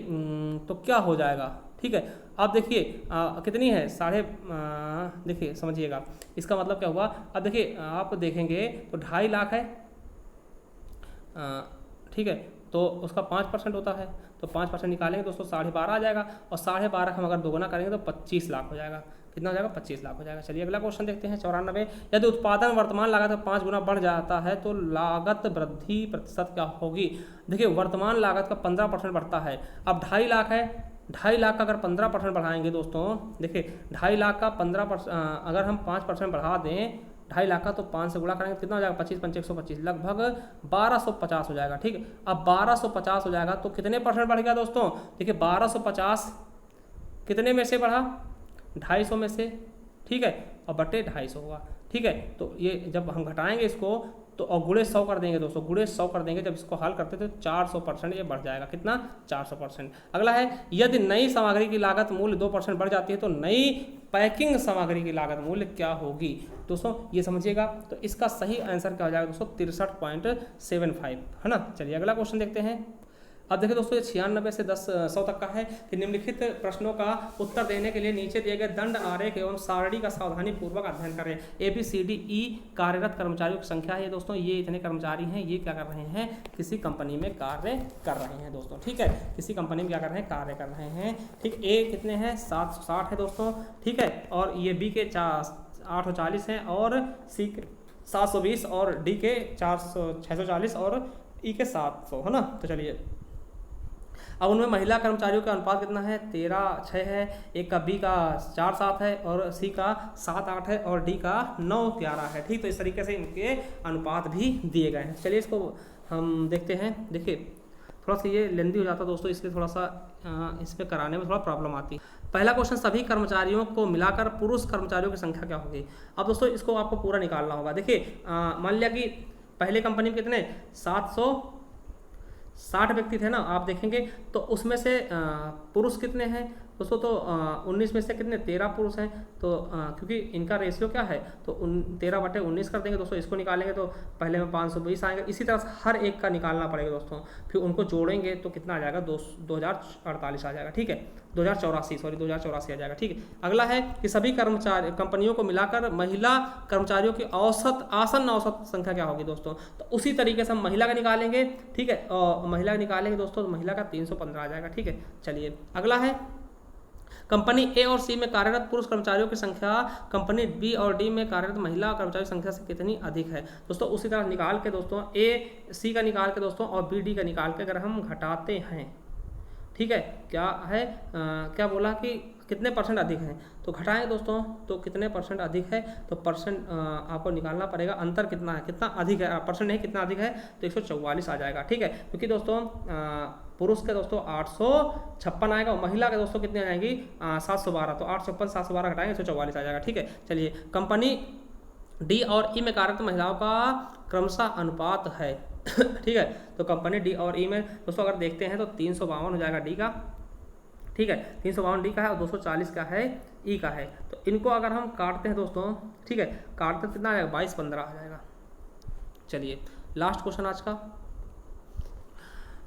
तो क्या हो जाएगा, ठीक है। अब देखिए कितनी है, देखिए समझिएगा इसका मतलब क्या हुआ। अब देखिए आप देखेंगे तो 2.5 लाख है, ठीक है, तो उसका 5% होता है, तो 5% निकालेंगे दोस्तों 12.5 आ जाएगा, और 12.5 हम अगर दोगुना करेंगे तो 25 लाख हो जाएगा, कितना हो जाएगा, 25 लाख हो जाएगा। चलिए अगला क्वेश्चन देखते हैं। 94, यदि उत्पादन वर्तमान लागत का 5 गुना बढ़ जाता है तो लागत वृद्धि प्रतिशत क्या होगी। देखिए वर्तमान लागत का 15% बढ़ता है, अब 2.5 लाख है, 2.5 लाख का अगर 15% बढ़ाएंगे दोस्तों, देखिए 2.5 लाख का 15% अगर हम 5% बढ़ा दें 2.5 लाख का, तो 5 से गुणा करेंगे कितना हो जाएगा, 25 5 125, लगभग 1250 हो जाएगा, ठीक है। अब 1250 हो जाएगा तो कितने परसेंट बढ़ गया दोस्तों, देखिए 1250 कितने में से बढ़ा, 250 में से, ठीक है, और बटे 250 होगा, ठीक है। तो ये जब हम घटाएंगे इसको तो और गुणे 100 कर देंगे दोस्तों, गुणे 100 कर देंगे, जब इसको हल करते तो 400% ये बढ़ जाएगा, कितना 400%। अगला है, यदि नई सामग्री की लागत मूल्य 2% बढ़ जाती है तो नई पैकिंग सामग्री की लागत मूल्य क्या होगी दोस्तों, ये समझिएगा। तो इसका सही आंसर क्या हो जाएगा दोस्तों, 63.75, है ना। चलिए अगला क्वेश्चन देखते हैं। अब देखिए दोस्तों ये 96 से 100 तक का है कि निम्नलिखित प्रश्नों का उत्तर देने के लिए नीचे दिए गए दंड आरेख एवं सारणी का सावधानी पूर्वक अध्ययन करें। ABCDE कार्यरत कर्मचारियों की संख्या है दोस्तों, ये इतने कर्मचारी हैं, ये क्या कर रहे हैं, किसी कंपनी में कार्य कर रहे हैं दोस्तों, ठीक है, किसी कंपनी में क्या कर रहे हैं, कार्य कर रहे हैं, ठीक। ए कितने हैं, 760 है दोस्तों, ठीक है, और ये बी के 840 हैं, और सी के 720, और डी के 640, और ई के 700, है ना। तो चलिए अब उनमें महिला कर्मचारियों का अनुपात कितना है, 13:6 है, एक का बी का 4:7 है, और सी का 7:8 है, और डी का 9:11 है, ठीक। तो इस तरीके से इनके अनुपात भी दिए गए हैं। चलिए इसको हम देखते हैं। देखिए थोड़ा सा ये लेंदी हो जाता है दोस्तों, इसलिए थोड़ा सा इस पर कराने में थोड़ा प्रॉब्लम आती है। पहला क्वेश्चन, सभी कर्मचारियों को मिलाकर पुरुष कर्मचारियों की संख्या क्या होगी। अब दोस्तों इसको आपको पूरा निकालना होगा। देखिए मान लिया कि पहले कंपनी में कितने 60 व्यक्ति थे ना, आप देखेंगे तो उसमें से पुरुष कितने हैं दोस्तों, तो 19 में से कितने 13 पुरुष हैं, तो क्योंकि इनका रेशियो क्या है, तो 13/19 कर देंगे दोस्तों, इसको निकालेंगे तो पहले में 520 आएंगे। इसी तरह से हर एक का निकालना पड़ेगा दोस्तों, फिर उनको जोड़ेंगे तो कितना आ जाएगा, 2048 आ जाएगा, ठीक है, 2084 आ जाएगा, ठीक है। अगला है कि सभी कर्मचारी कंपनियों को मिलाकर महिला कर्मचारियों की आसन्न औसत संख्या क्या होगी दोस्तों, तो उसी तरीके से हम महिला का निकालेंगे, ठीक है, और महिला का निकालेंगे दोस्तों, तो महिला का 315 आ जाएगा, ठीक है। चलिए अगला है कंपनी ए और सी में कार्यरत पुरुष कर्मचारियों की संख्या कंपनी बी और डी में कार्यरत महिला कर्मचारियों की संख्या से कितनी अधिक है दोस्तों। उसी तरह निकाल के दोस्तों ए सी का निकाल के दोस्तों और बी डी का निकाल के अगर हम घटाते हैं, ठीक है, क्या है क्या बोला कि कितने परसेंट अधिक है, तो घटाएंगे दोस्तों तो कितने परसेंट अधिक है, तो परसेंट आपको निकालना पड़ेगा, अंतर कितना है, कितना अधिक है, परसेंट नहीं कितना अधिक है, तो 144 आ जाएगा, ठीक है। क्योंकि दोस्तों पुरुष के दोस्तों 856 आएगा और महिला के दोस्तों कितनी आ जाएंगी 712, तो 856 712 घटाएंगे 144 आ जाएगा, ठीक है। चलिए कंपनी डी और ई में कार्यरत महिलाओं का क्रमशः अनुपात है ठीक है, तो कंपनी डी और ई में दोस्तों अगर देखते हैं तो 352 हो जाएगा डी का, ठीक है, 352 डी का है और 240 का है ई का है, तो इनको अगर हम काटते हैं दोस्तों, ठीक है, काटते तो कितना आ जाएगा 22-15 आ जाएगा। चलिए लास्ट क्वेश्चन आज का,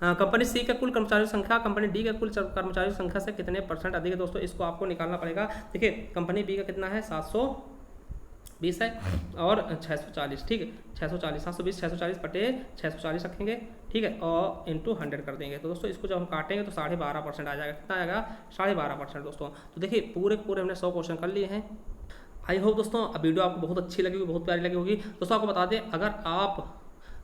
कंपनी सी के कुल कर्मचारियों की संख्या कंपनी डी के कुल कर्मचारियों की संख्या से कितने परसेंट अधिक है दोस्तों, इसको आपको निकालना पड़ेगा। देखिए कंपनी बी का कितना है 720 है और 640, ठीक है, 640 720 640 बटे 640 रखेंगे, ठीक है, और इंटू 100 कर देंगे, तो दोस्तों इसको जब हम काटेंगे तो 12.5% आ जाएगा, कितना आएगा 12.5% दोस्तों। तो देखिए पूरे हमने 100 क्वेश्चन कर लिए हैं। आई होप दोस्तों वीडियो आपको बहुत अच्छी लगी होगी, बहुत प्यारी लगी होगी दोस्तों। आपको बता दें अगर आप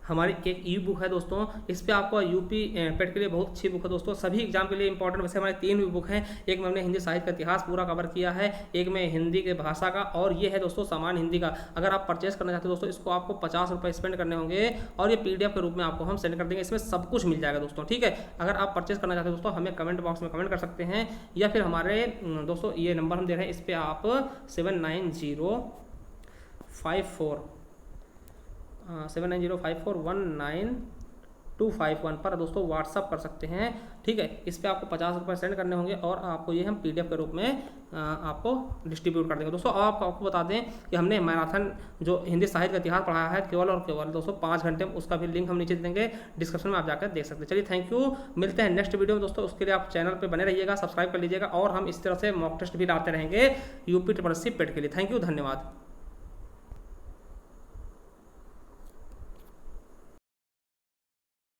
हमारी एक ई बुक है दोस्तों, इस पे आपको यूपी पेट के लिए बहुत अच्छी बुक है दोस्तों, सभी एग्जाम के लिए इंपॉर्टेंट। वैसे हमारे 3 बुक हैं, एक में हमने हिंदी साहित्य का इतिहास पूरा कवर किया है, एक में हिंदी के भाषा का, और ये है दोस्तों सामान्य हिंदी का। अगर आप परचेस करना चाहते हो दोस्तों, इसको आपको 50 रुपये स्पेंड करने होंगे और ये PDF के रूप में आपको हम सेंड कर देंगे, इसमें सब कुछ मिल जाएगा दोस्तों, ठीक है। अगर आप परचेस करना चाहते हो दोस्तों, हमें कमेंट बॉक्स में कमेंट कर सकते हैं, या फिर हमारे दोस्तों ये नंबर हम दे रहे हैं, इस पर आप 79054192251 पर दोस्तों व्हाट्सअप कर सकते हैं, ठीक है। इस पे आपको 50 रुपये सेंड करने होंगे और आपको ये हम PDF के रूप में आपको डिस्ट्रीब्यूट कर देंगे दोस्तों। और आपको बता दें कि हमने मैराथन जो हिंदी साहित्य का इतिहास पढ़ाया है केवल और केवल दोस्तों 5 घंटे में, उसका भी लिंक हम नीचे देंगे डिस्क्रिप्शन में, आप जाकर देख सकते हैं। चलिए थैंक यू, मिलते हैं नेक्स्ट वीडियो में दोस्तों। उसके लिए आप चैनल पर बने रहिएगा, सब्सक्राइब कर लीजिएगा, और हम इस तरह से मॉक टेस्ट भी डालते रहेंगे UP SSC पेट के लिए। थैंक यू, धन्यवाद।